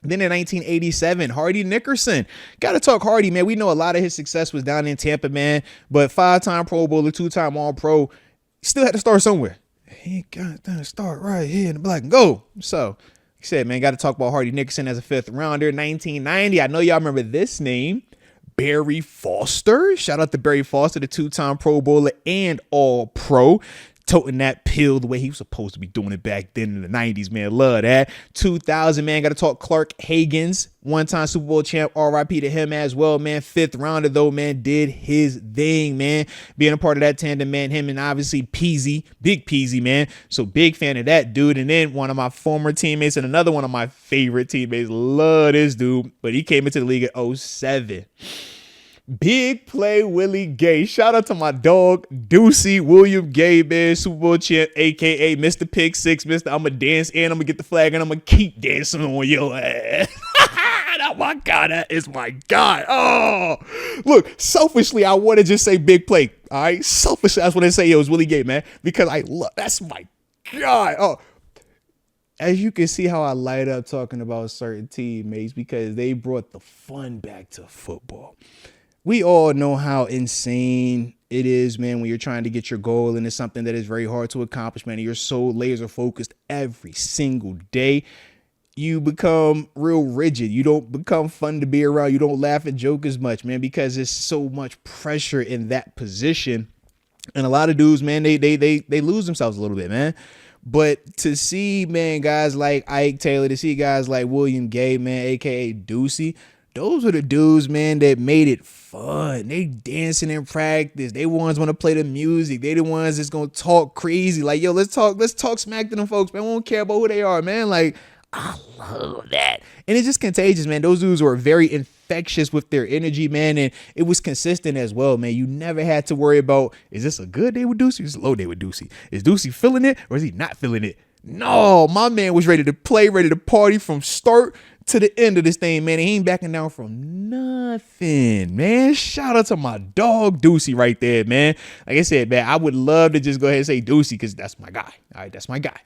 Then in 1987, Hardy Nickerson. Got to talk Hardy, man. We know a lot of his success was down in Tampa, man. But 5-time Pro Bowler, 2-time All-Pro. Still had to start somewhere. He got to start right here in the black and gold. So, like I said, man, got to talk about Hardy Nickerson as a 5th rounder. 1990, I know y'all remember this name. Barry Foster. Shout out to Barry Foster, the 2-time Pro Bowler and All-Pro. Toting that pill the way he was supposed to be doing it back then in the 90s, man. Love that. 2000, man. Got to talk Clark Hagens, 1-time Super Bowl champ. RIP to him as well, man. 5th rounder, though, man. Did his thing, man. Being a part of that tandem, man. Him and obviously Peasy, Big Peasy, man. So big fan of that dude. And then one of my former teammates and another one of my favorite teammates. Love this dude. But he came into the league at 07. Big play Willie Gay. Shout out to my dog, Deucey William Gay, man. Super Bowl champ, a.k.a. Mr. Pick 6, Mr. I'm going to dance and I'm going to get the flag and I'm going to keep dancing on your ass. Oh, my God, that is my guy. Oh, look, selfishly, I want to just say big play. All right? Selfishly, I just want to say it was Willie Gay, man, because that's my guy. Oh, as you can see how I light up talking about certain teammates because they brought the fun back to football. We all know how insane it is, man, when you're trying to get your goal and it's something that is very hard to accomplish, man. And you're so laser focused every single day. You become real rigid. You don't become fun to be around. You don't laugh and joke as much, man, because there's so much pressure in that position. And a lot of dudes, man, they lose themselves a little bit, man. But to see, man, guys like Ike Taylor, to see guys like William Gay, man, a.k.a. Deucey, those are the dudes, man, that made it fun. They dancing in practice. They ones want to play the music. They the ones that's going to talk crazy. Like, yo, let's talk smack to them folks, man. We don't care about who they are, man. Like, I love that. And it's just contagious, man. Those dudes were very infectious with their energy, man. And it was consistent as well, man. You never had to worry about, is this a good day with Ducey? Is this a low day with Ducey? Is Ducey feeling it or is he not feeling it? No, my man was ready to play, ready to party from start to the end of this thing, man. He ain't backing down from nothing, man. Shout out to my dog Ducey right there, man. Like I said, man, I would love to just go ahead and say Ducey because that's my guy. All right, that's my guy.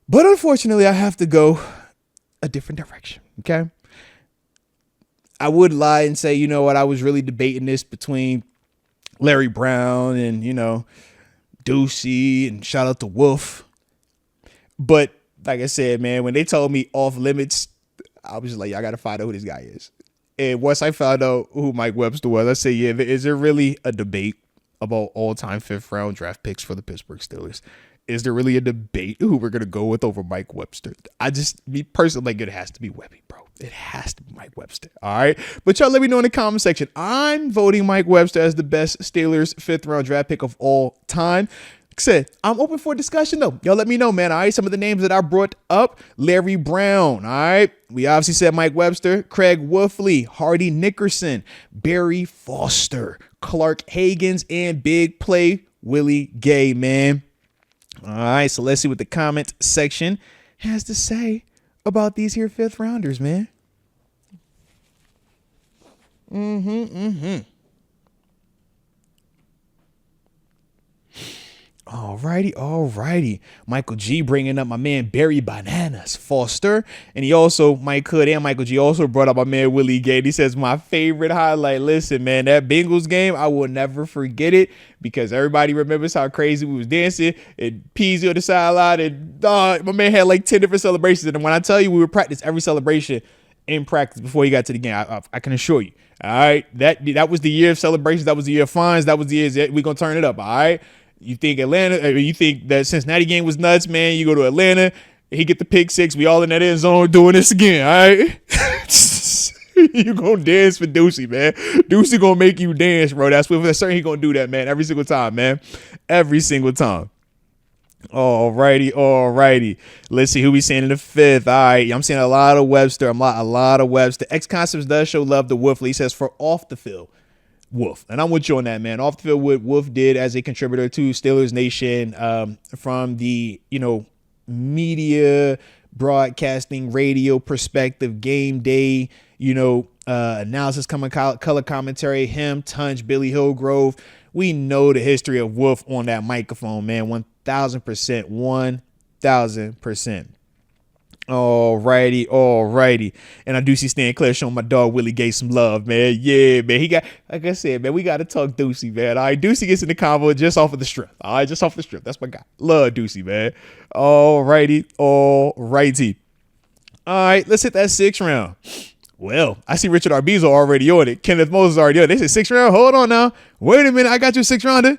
But unfortunately, I have to go a different direction, okay? I would lie and say, you know what, I was really debating this between Larry Brown and, Ducey, and shout out to Wolf. But like I said, man, when they told me off limits, I was just like, I got to find out who this guy is. And once I found out who Mike Webster was, I said, yeah, is there really a debate about all-time fifth-round draft picks for the Pittsburgh Steelers? Is there really a debate who we're going to go with over Mike Webster? Me personally, like, it has to be Webby, bro. It has to be Mike Webster. All right. But y'all let me know in the comment section. I'm voting Mike Webster as the best Steelers fifth-round draft pick of all time. Like I said, I'm open for discussion, though. Y'all let me know, man. All right. Some of the names that I brought up: Larry Brown. All right. We obviously said Mike Webster, Craig Wolfley, Hardy Nickerson, Barry Foster, Clark Hagans, and big play Willie Gay, man. All right, so let's see what the comment section has to say about these here fifth rounders, man. Alrighty. Michael G bringing up my man Barry Bananas Foster. And he also, Mike Hood and Michael G also brought up my man Willie Gay. He says, my favorite highlight. Listen, man, that Bengals game, I will never forget it because everybody remembers how crazy we was dancing and Peasy on the sideline. And my man had like 10 different celebrations. And when I tell you we would practice every celebration in practice before he got to the game, I can assure you. All right, that was the year of celebrations. That was the year of fines. That was the year we're going to turn it up. All right. You think you think that Cincinnati game was nuts, man. You go to Atlanta, he get the pick six. We all in that end zone doing this again, all right? You gonna dance for Ducey, man. Ducey gonna make you dance, bro. That's certain he gonna do that, man. Every single time, man. Every single time. Alrighty. Let's see who we seeing in the fifth. All right, I'm seeing a lot of Webster. A lot of Webster. X Concepts does show love to Wolfley. He says for off the field, Wolf. And I'm with you on that, man. Off the field, what Wolf did as a contributor to Steelers Nation, from the, media, broadcasting, radio perspective, game day, analysis, color commentary, him, Tunch, Billy Hillgrove. We know the history of Wolf on that microphone, man. 1,000%. 1,000%. Alrighty. And I do see Stan Claire showing my dog Willie Gay some love, man. Yeah, man. He got, like I said, man, we got to talk Ducey, man. All right, Ducey gets in the convo just off of the strip. All right, just off the strip. That's my guy. Love Ducey, man. Alrighty. All right, let's hit that sixth round. Well, I see Richard Arbizo already on it. Kenneth Moses already on it. They said sixth round. Hold on now. Wait a minute. I got you a sixth rounder.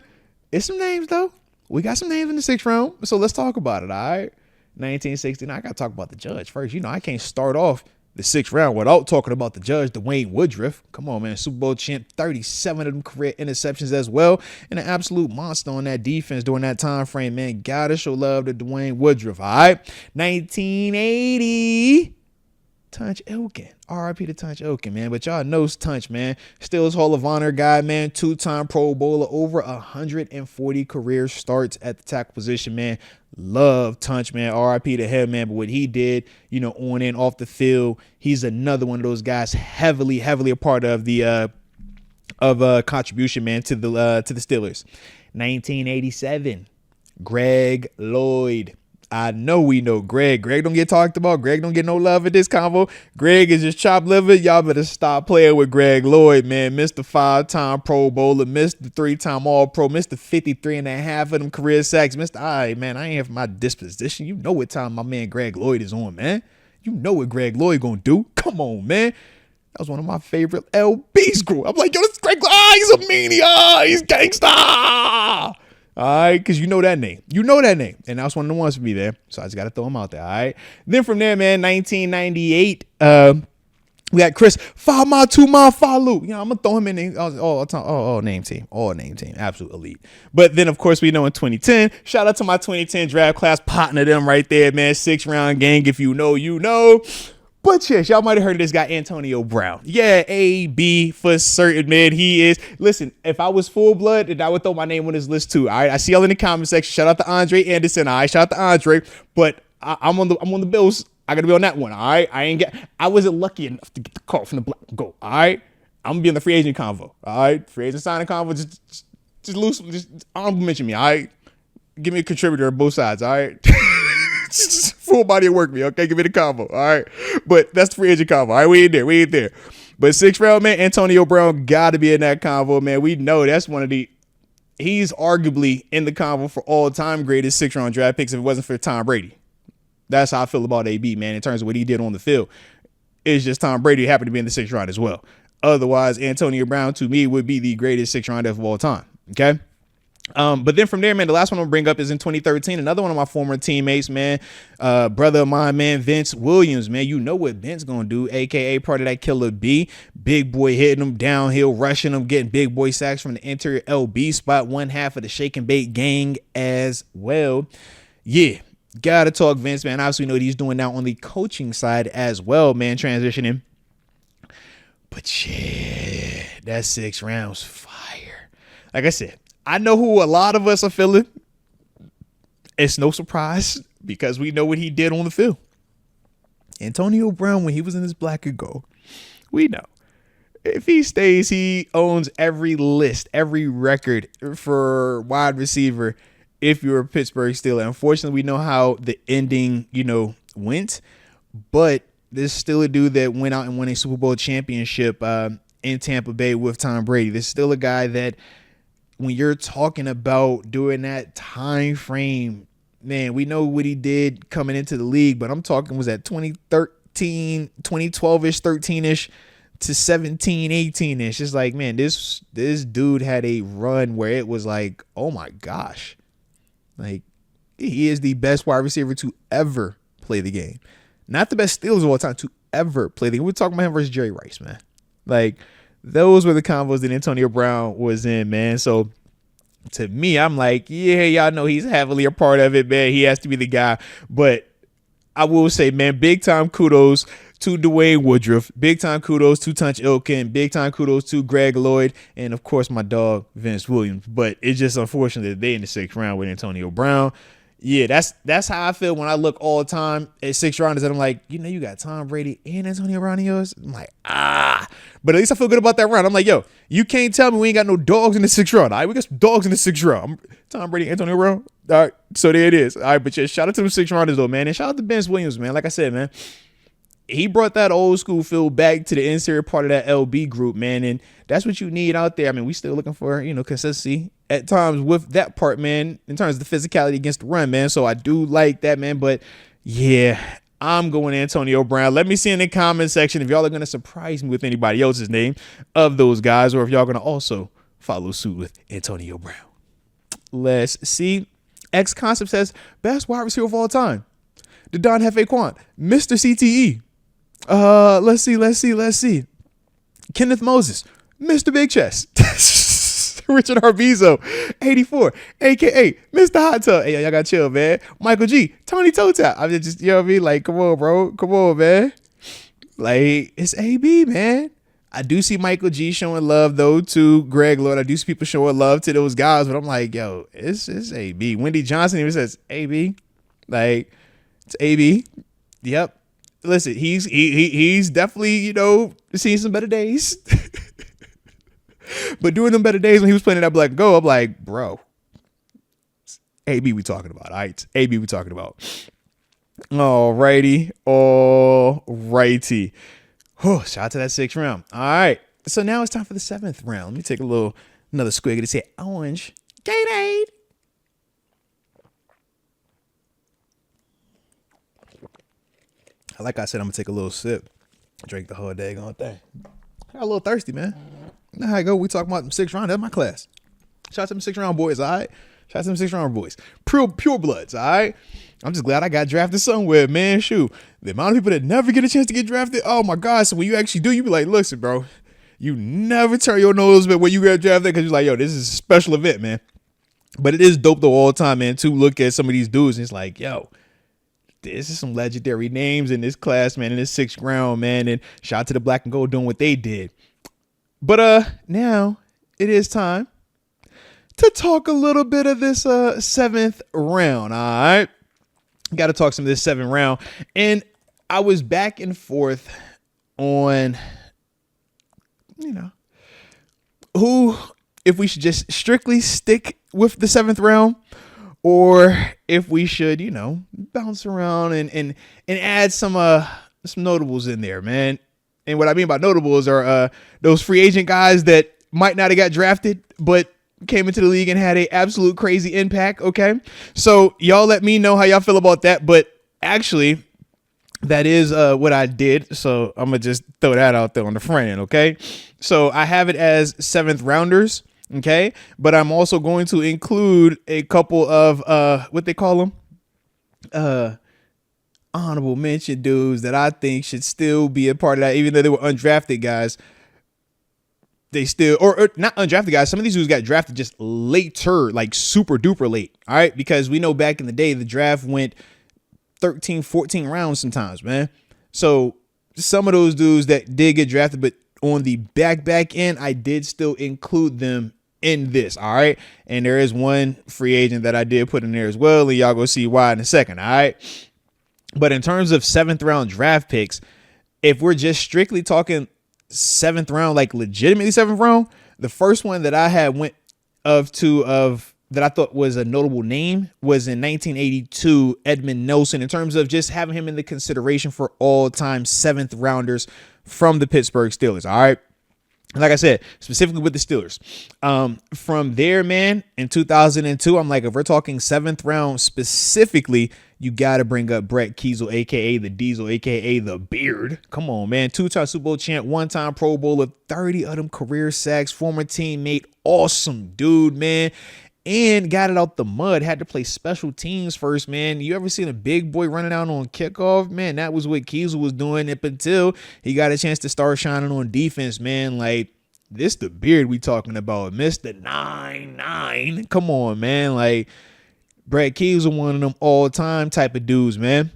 It's some names, though. We got some names in the sixth round. So let's talk about it, all right? 1969. I got to talk about the judge first. I can't start off the sixth round without talking about the judge, Dwayne Woodruff. Come on, man. Super Bowl champ, 37 of them career interceptions as well. And an absolute monster on that defense during that time frame, man. Gotta show love to Dwayne Woodruff, all right? 1980. Tunch Ilkin. R.I.P. to Tunch Ilkin, man. But y'all knows Tunch, man. Steelers Hall of Honor guy, man. Two-time Pro Bowler. Over 140 career starts at the tackle position, man. Love Tunch, man. R.I.P. to him, man. But what he did, on and off the field, he's another one of those guys heavily a part of the contribution, man, to the Steelers. 1987. Greg Lloyd. I know we know Greg. Greg don't get talked about. Greg don't get no love at this convo. Greg is just chopped liver. Y'all better stop playing with Greg Lloyd, man. Mr. 5-time Pro Bowler, Mr. 3-time All-Pro, Mr. 53 and a half of them career sacks. Mr. Man, I ain't here for my disposition. You know what time my man Greg Lloyd is on, man. You know what Greg Lloyd gonna do. Come on, man. That was one of my favorite LBs group. I'm like, yo, this is Greg Lloyd. He's a meanie. He's gangsta. All right, because you know that name. And that was one of the ones for me there. So I just got to throw him out there, all right? Then from there, man, 1998, We got Chris, 5 mile, 2 mile, follow. You know, I'm gonna throw him in the all name team, absolute elite. But then, of course, we know in 2010, shout out to my 2010 draft class, partner them right there, man. 6th-round gang. If you know, you know. But yes, y'all might have heard of this guy, Antonio Brown. Yeah, AB for certain, man. He is. Listen, if I was full blood, then I would throw my name on this list too. All right, I see y'all in the comment section. Shout out to Andre Anderson. All right, shout out to Andre. But I'm on the Bills. I gotta be on that one. All right, I wasn't lucky enough to get the call from the Black and Gold. All right, I'm gonna be on the free agent convo. All right, free agent signing convo. Just loose. Just honorable mention me. All right, give me a contributor on both sides. All right. Just full body of work me, okay? Give me the combo, all right? But that's the free agent combo, all right? We ain't there. But 6th round, man, Antonio Brown got to be in that combo, man. We know that's he's arguably in the combo for all-time greatest 6th-round draft picks if it wasn't for Tom Brady. That's how I feel about AB, man, in terms of what he did on the field. It's just Tom Brady happened to be in the 6th round as well. Otherwise, Antonio Brown, to me, would be the greatest 6th rounder of all time, okay? But then from there, man, the last one I'm gonna bring up is in 2013. Another one of my former teammates, man, brother of mine, man, Vince Williams, man. You know what Vince gonna do, aka part of that Killer B. Big boy hitting him downhill, rushing him, getting big boy sacks from the interior LB spot, one half of the Shake and Bake gang as well. Yeah, gotta talk Vince, man. Obviously, we know what he's doing now on the coaching side as well, man, transitioning. But yeah, that 6th round's fire. Like I said, I know who a lot of us are feeling. It's no surprise because we know what he did on the field. Antonio Brown, when he was in his black and gold, we know if he stays, he owns every list, every record for wide receiver if you're a Pittsburgh Steelers. Unfortunately, we know how the ending, went, but there's still a dude that went out and won a Super Bowl championship in Tampa Bay with Tom Brady. There's still a guy that, when you're talking about during that time frame, man, we know what he did coming into the league, but I'm talking was that 2013, 2012-ish, 13-ish to 17, 18-ish. It's like, man, this dude had a run where it was like, oh my gosh. Like, he is the best wide receiver to ever play the game. Not the best Steelers of all time, to ever play the game. We're talking about him versus Jerry Rice, man. Like, those were the combos that Antonio Brown was in, man. So to me, I'm like, yeah, y'all know he's heavily a part of it, man. He has to be the guy. But I will say, man, big time kudos to Dwayne Woodruff. Big time kudos to Tunch Ilkin. Big time kudos to Greg Lloyd. And, of course, my dog, Vince Williams. But it's just unfortunate that they in the 6th round with Antonio Brown. Yeah, that's how I feel when I look all the time at 6th rounders, and I'm like, you got Tom Brady and Antonio Brown in yours. I'm like, but at least I feel good about that round. I'm like, yo, you can't tell me we ain't got no dogs in the 6th round. All right, we got some dogs in the 6th round. Tom Brady, Antonio Brown. All right, so there it is. All right, but yeah, shout out to the 6th rounders though, man, and shout out to Vince Williams, man. Like I said, man, he brought that old school feel back to the interior part of that LB group, man, and that's what you need out there. I mean, we still looking for, consistency at times with that part, man, in terms of the physicality against the run, man. So I do like that, man. But yeah, I'm going Antonio Brown. Let me see in the comment section if y'all are going to surprise me with anybody else's name of those guys, or if y'all going to also follow suit with Antonio Brown. Let's see. X Concept says, best wide receiver of all time. The Don Hefe Quan, Mr. CTE. Let's see. Kenneth Moses, Mr. Big Chest. Richard Arvizo, 84, a.k.a. Mr. Hot Tub. Hey, y'all got to chill, man. Michael G, Tony Toe Tap. I mean, just, you know what I mean? Like, come on, bro. Come on, man. Like, it's AB, man. I do see Michael G showing love, though, to Greg Lloyd. I do see people showing love to those guys, but I'm like, yo, it's AB. Wendy Johnson even says AB. Like, it's AB. Yep. Listen, he's definitely, seen some better days. But during them better days when he was playing that Black Go, I'm like, bro, AB we talking about. All right, AB we talking about. All righty. Oh, shout out to that 6th round. All right, so now it's time for the 7th round. Let me take another squig to say orange. Gatorade. Like I said, I'm gonna take a little sip. Drink the whole daggone thing. I got a little thirsty, man. You know how I go. We talking about them 6th round. That's my class. Shout out to them 6th round boys, all right? Shout out to them 6th-round boys. Pure bloods, all right? I'm just glad I got drafted somewhere, man. Shoot, the amount of people that never get a chance to get drafted, oh my God. So when you actually do, you be like, listen, bro, you never turn your nose but when you get drafted because you're like, yo, this is a special event, man. But it is dope though all the time, man, to look at some of these dudes and it's like, yo, this is some legendary names in this class, man, in this 6th round, man. And shout out to the black and gold doing what they did. But now it is time to talk a little bit of this 7th round, all right? Got to talk some of this 7th round. And I was back and forth on, if we should just strictly stick with the 7th round or if we should, bounce around and add some notables in there, man. And what I mean by notables are those free agent guys that might not have got drafted, but came into the league and had a absolute crazy impact. Okay. So y'all let me know how y'all feel about that. But actually that is what I did. So I'm going to just throw that out there on the front end. Okay. So I have it as 7th rounders. Okay. But I'm also going to include a couple of what they call them honorable mention dudes that I think should still be a part of that, even though they were undrafted guys. They still, or not undrafted guys. Some of these dudes got drafted just later, like super duper late. All right. Because we know back in the day, the draft went 13, 14 rounds sometimes, man. So some of those dudes that did get drafted, but on the back end, I did still include them in this. All right. And there is one free agent that I did put in there as well. And y'all go see why in a second. All right. But in terms of 7th round draft picks, if we're just strictly talking 7th round, like legitimately 7th round, the first one that I had went of that I thought was a notable name was in 1982, Edmund Nelson, in terms of just having him in the consideration for all time 7th rounders from the Pittsburgh Steelers. All right. Like I said, specifically with the Steelers, from there, man, in 2002, I'm like, if we're talking 7th round specifically, you got to bring up Brett Kiesel, a.k.a. the Diesel, a.k.a. the Beard. Come on, man. 2-time Super Bowl champ, 1-time Pro Bowler, 30 of them career sacks, former teammate, awesome dude, man. And got it out the mud, had to play special teams first, man. You ever seen a big boy running out on kickoff? Man, that was what Kiesel was doing up until he got a chance to start shining on defense, man. Like, this the Beard we talking about, Mr. 9-9. Come on, man. Like, Brett Kiesel, one of them all-time type of dudes, man.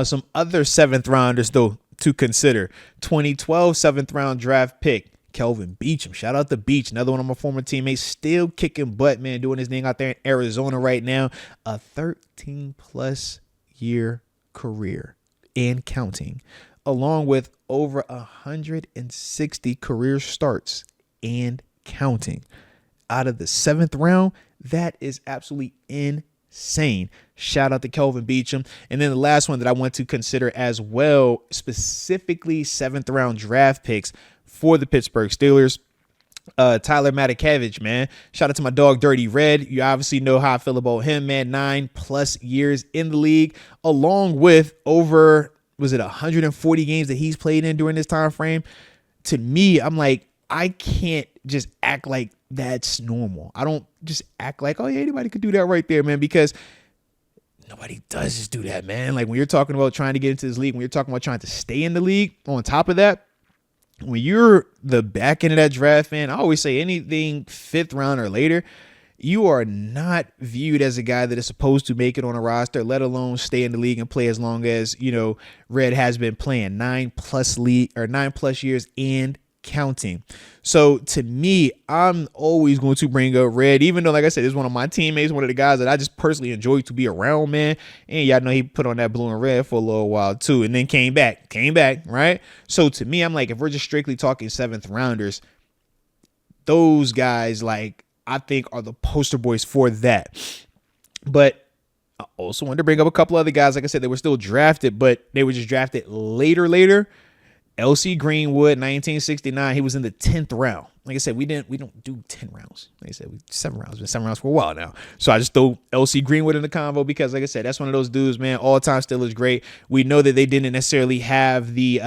Some other 7th rounders, though, to consider. 2012 7th round draft pick, Kelvin Beachum. Shout out to Beach, another one of my former teammates, still kicking butt, man, doing his thing out there in Arizona right now. A 13-plus year career and counting, along with over 160 career starts and counting. Out of the 7th round, that is absolutely insane. Shout out to Kelvin Beachum. And then the last one that I want to consider as well, specifically 7th round draft picks for the Pittsburgh Steelers. Tyler Matakevich, man. Shout out to my dog Dirty Red. You obviously know how I feel about him, man. 9+ years in the league, along with over, was it 140 games that he's played in during this time frame? To me, I'm like, I can't just act like that's normal. I don't just act like, oh yeah, anybody could do that right there, man, because nobody does just do that, man. Like when you're talking about trying to get into this league, when you're talking about trying to stay in the league, on top of that, when you're the back end of that draft, man, I always say anything 5th round or later, you are not viewed as a guy that is supposed to make it on a roster, let alone stay in the league and play as long as, Red has been playing 9+ years and counting. So to me, I'm always going to bring up Red, even though, like I said, he's one of my teammates, one of the guys that I just personally enjoy to be around, man. And y'all know he put on that blue and red for a little while too, and then came back, right? So to me, I'm like, if we're just strictly talking 7th rounders, those guys, like, I think are the poster boys for that. But I also wanted to bring up a couple other guys. Like I said, they were still drafted, but they were just drafted later. L.C. Greenwood, 1969. He was in the 10th round. Like I said, we don't do 10 rounds. Like I said, 7 rounds. Been 7 rounds for a while now. So I just throw L.C. Greenwood in the convo because, like I said, that's one of those dudes, man. All time Steelers great. We know that they didn't necessarily have the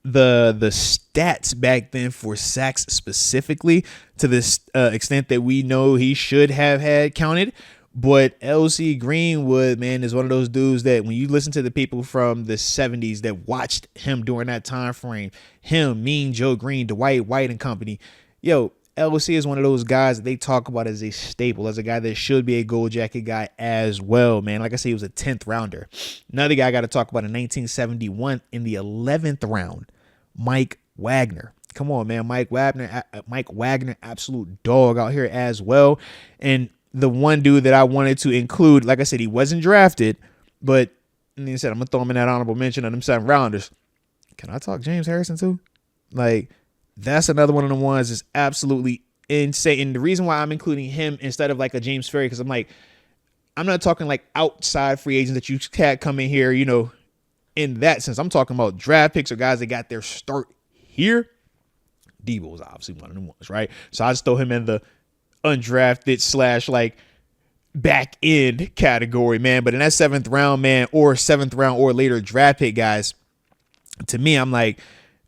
the stats back then for sacks specifically to this extent that we know he should have had counted. But LC Greenwood, man, is one of those dudes that when you listen to the people from the 70s that watched him during that time frame, him, Mean Joe Green, Dwight White and company, yo, LC is one of those guys that they talk about as a staple, as a guy that should be a gold jacket guy as well, man. Like I said, he was a 10th rounder. Another guy I got to talk about in 1971 in the 11th round, Mike Wagner. Come on, man. Mike Wagner, absolute dog out here as well. And the one dude that I wanted to include, like I said, he wasn't drafted, but and he said, I'm going to throw him in that honorable mention of them 7 rounders. Can I talk James Harrison too? Like, that's another one of the ones that's absolutely insane. And the reason why I'm including him instead of like a James Ferry, because I'm not talking like outside free agents that you can't come in here, you know, in that sense. I'm talking about draft picks or guys that got their start here. Debo is obviously one of them ones, right? So I just throw him in the undrafted / like back end category, man. But in that 7th round, man, or 7th round or later draft pick guys, to me, I'm like,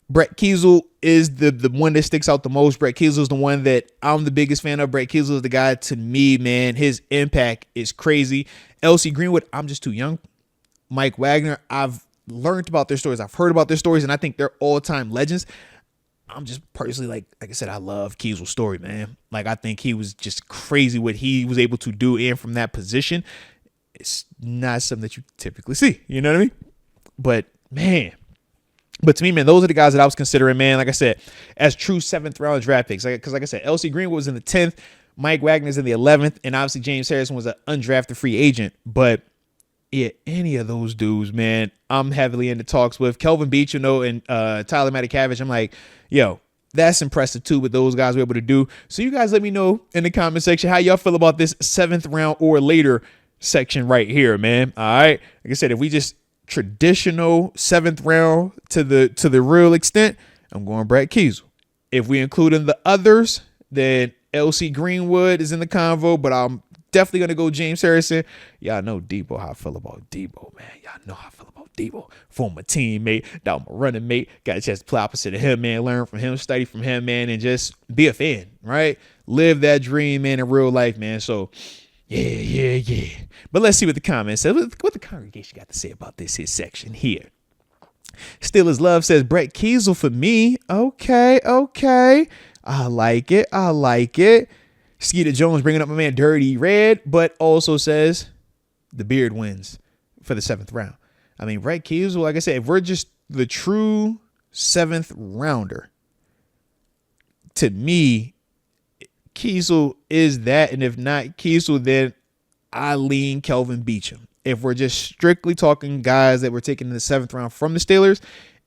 Brett Kiesel is the one that sticks out the most. Brett Kiesel is the one that I'm the biggest fan of. Brett Kiesel is the guy, to me, man, his impact is crazy. LC Greenwood, I'm just too young. Mike Wagner, I've learned about their stories. I've heard about their stories, and I think they're all-time legends. I'm just personally, like I said, I love Kiesel's story, man. Like, I think he was just crazy what he was able to do, and from that position, it's not something that you typically see. You know what I mean? But, man. But to me, man, those are the guys that I was considering, man, like I said, as true 7th round draft picks. Because like I said, LC Greenwood was in the 10th, Mike Wagner's in the 11th, and obviously James Harrison was an undrafted free agent. But yeah, any of those dudes, man, I'm heavily into talks with. Kelvin Beach, you know, and Tyler Matakavich. I'm like, yo, that's impressive too what those guys were able to do. So you guys let me know in the comment section how y'all feel about this 7th round or later section right here, man. All right. Like I said, if we just traditional 7th round to the real extent, I'm going Brett Kiesel. If we include in the others, then LC Greenwood is in the convo, but I'm definitely going to go James Harrison. Y'all know Debo, how I feel about Debo, man. Y'all know how I feel about Debo. Former teammate, now my running mate. Got a chance to play opposite of him, man. Learn from him, study from him, man, and just be a fan, right? Live that dream, man, in real life, man. So, yeah. But let's see what the comments say. What the congregation got to say about this here section here. Steelers Love says, Brett Kiesel for me. Okay. I like it. Skeeter Jones bringing up my man Dirty Red, but also says the beard wins for the 7th round. I mean, Brett Kiesel, like I said, if we're just the true 7th rounder, to me, Kiesel is that. And if not Kiesel, then I lean Kelvin Beachum. If we're just strictly talking guys that were taken in the 7th round from the Steelers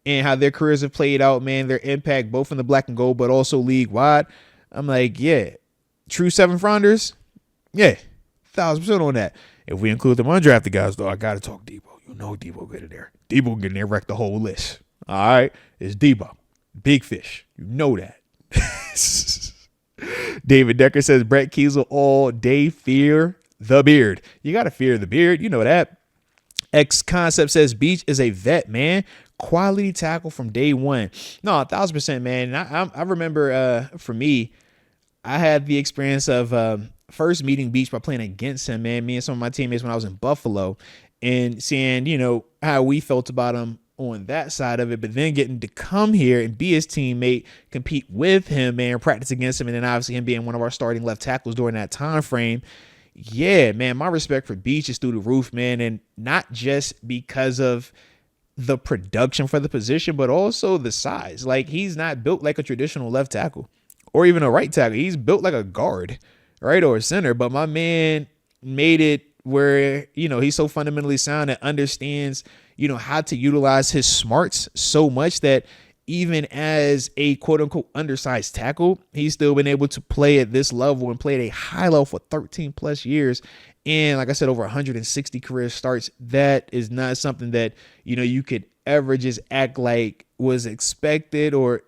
and how their careers have played out, man, their impact both in the black and gold, but also league wide, I'm like, yeah, true 7th rounders, yeah, 1,000% on that. If we include them undrafted guys, though, I got to talk Debo. You know Debo get in there. Debo get in there, wreck the whole list. All right, it's Debo. Big fish. You know that. David Decker says, Brett Kiesel all day, fear the beard. You got to fear the beard. You know that. X Concept says, Beach is a vet, man. Quality tackle from day one. No, 1,000%, man. I remember for me, I had the experience of first meeting Beach by playing against him, man. Me and some of my teammates when I was in Buffalo, and seeing, you know, how we felt about him on that side of it, but then getting to come here and be his teammate, compete with him, man, practice against him, and then obviously him being one of our starting left tackles during that time frame. Yeah, man, my respect for Beach is through the roof, man, and not just because of the production for the position, but also the size. Like, he's not built like a traditional left tackle or even a right tackle. He's built like a guard, right, or a center, but my man made it where, you know, he's so fundamentally sound and understands, you know, how to utilize his smarts so much that even as a quote unquote undersized tackle, he's still been able to play at this level and play at a high level for 13 plus years. And like I said, over 160 career starts. That is not something that, you know, you could ever just act like was expected or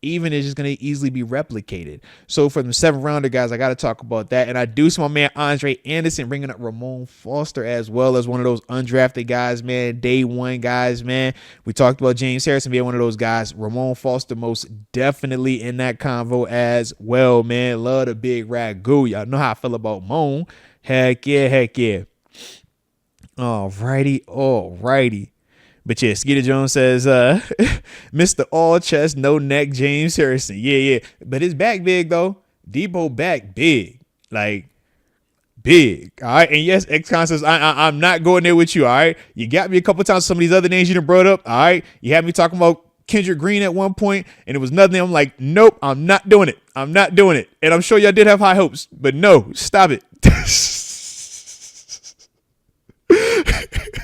even is just going to easily be replicated. So for the 7th rounder guys, I got to talk about that. And I do see my man Andre Anderson bringing up Ramon Foster as well as one of those undrafted guys, man. Day one guys, man. We talked about James Harrison being one of those guys. Ramon Foster most definitely in that convo as well, man. Love the big ragu. Y'all know how I feel about Moan. Heck yeah, heck yeah. Alrighty. But yeah, Skeeter Jones says, Mr. All Chest, No Neck, James Harrison. Yeah. But his back big, though. Debo back big. Like, big. All right. And yes, X-Con says, I'm not going there with you. All right. You got me a couple times. Some of these other names you done brought up. All right. You had me talking about Kendrick Green at one point, and it was nothing. I'm like, nope, I'm not doing it. And I'm sure y'all did have high hopes, but no, stop it.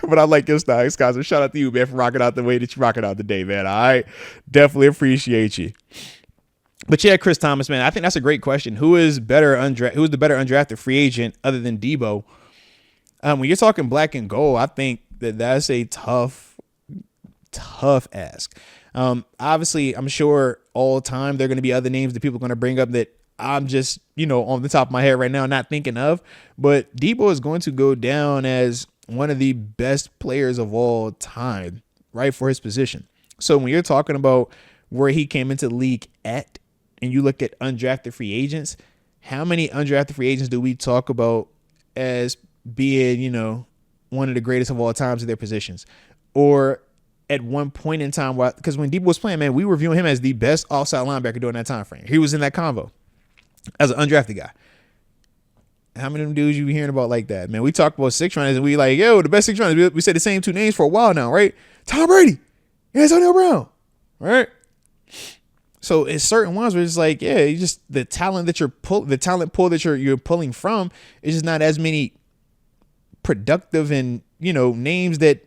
But I like your style, X-Con. So shout out to you, man, for rocking out the way that you rocking out today, man. All right. Definitely appreciate you. But yeah, Chris Thomas, man, I think that's a great question. Who's the better undrafted free agent other than Debo? When you're talking black and gold, I think that's a tough ask. Obviously, I'm sure all time there are going to be other names that people are going to bring up that I'm just, on the top of my head right now, not thinking of. But Debo is going to go down as one of the best players of all time, right, for his position. So when you're talking about where he came into the league at, and you look at undrafted free agents, how many undrafted free agents do we talk about as being, one of the greatest of all times in their positions? Or at one point in time, because when Debo was playing, man, we were viewing him as the best outside linebacker during that time frame. He was in that convo as an undrafted guy. How many of them dudes you be hearing about like that, man? We talk about 6 rounders and we like, the best 6 rounders. We said the same 2 names for a while now, right? Tom Brady, Antonio Brown, right? So it's certain ones where it's like, you just the talent that the talent pool that you're pulling from is just not as many productive and names that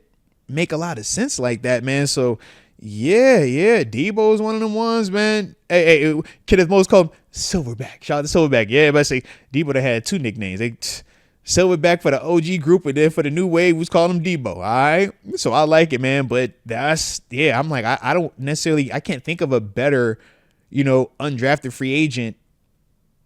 make a lot of sense like that, man. So Debo is one of them ones, man. Hey, Kenneth Most called him Silverback. Shout out to Silverback. Yeah, but I say Debo that had 2 nicknames. Silverback for the OG group, and then for the new wave, we was calling him Debo. All right. So I like it, man. But I'm like, I don't necessarily, I can't think of a better, undrafted free agent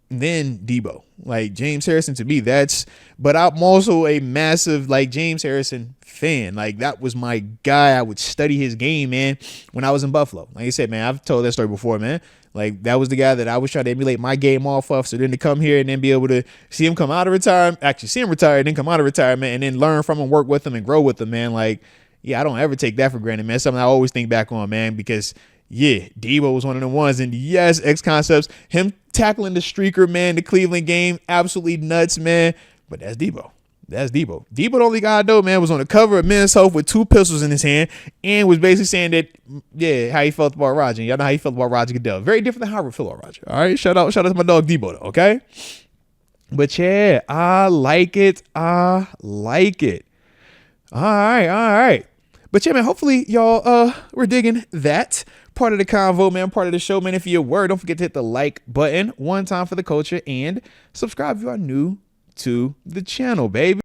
than Debo. Like James Harrison to me, but I'm also a massive James Harrison fan. Like that was my guy. I would study his game, man, when I was in Buffalo. Like I said, man, I've told that story before, man. Like that was the guy that I was trying to emulate my game off of. So then to come here and then be able to see him come out of retirement, actually see him retire and then come out of retirement and then learn from him, work with him and grow with him, man. Like, I don't ever take that for granted, man. Something I always think back on, man, because Debo was one of the ones. And yes, X Concepts, him tackling the streaker, man, the Cleveland game, absolutely nuts, man. But that's Debo. Debo, the only guy I know, man, was on the cover of Men's Health with 2 pistols in his hand and was basically saying that, how he felt about Roger. Y'all know how he felt about Roger Goodell. Very different than how I feel about Roger. All right, shout out to my dog Debo, though, okay? But I like it. All right. But man, hopefully y'all we're digging that part of the convo, man, part of the show, man. If you're word, don't forget to hit the like button one time for the culture and subscribe if you are new to the channel, baby.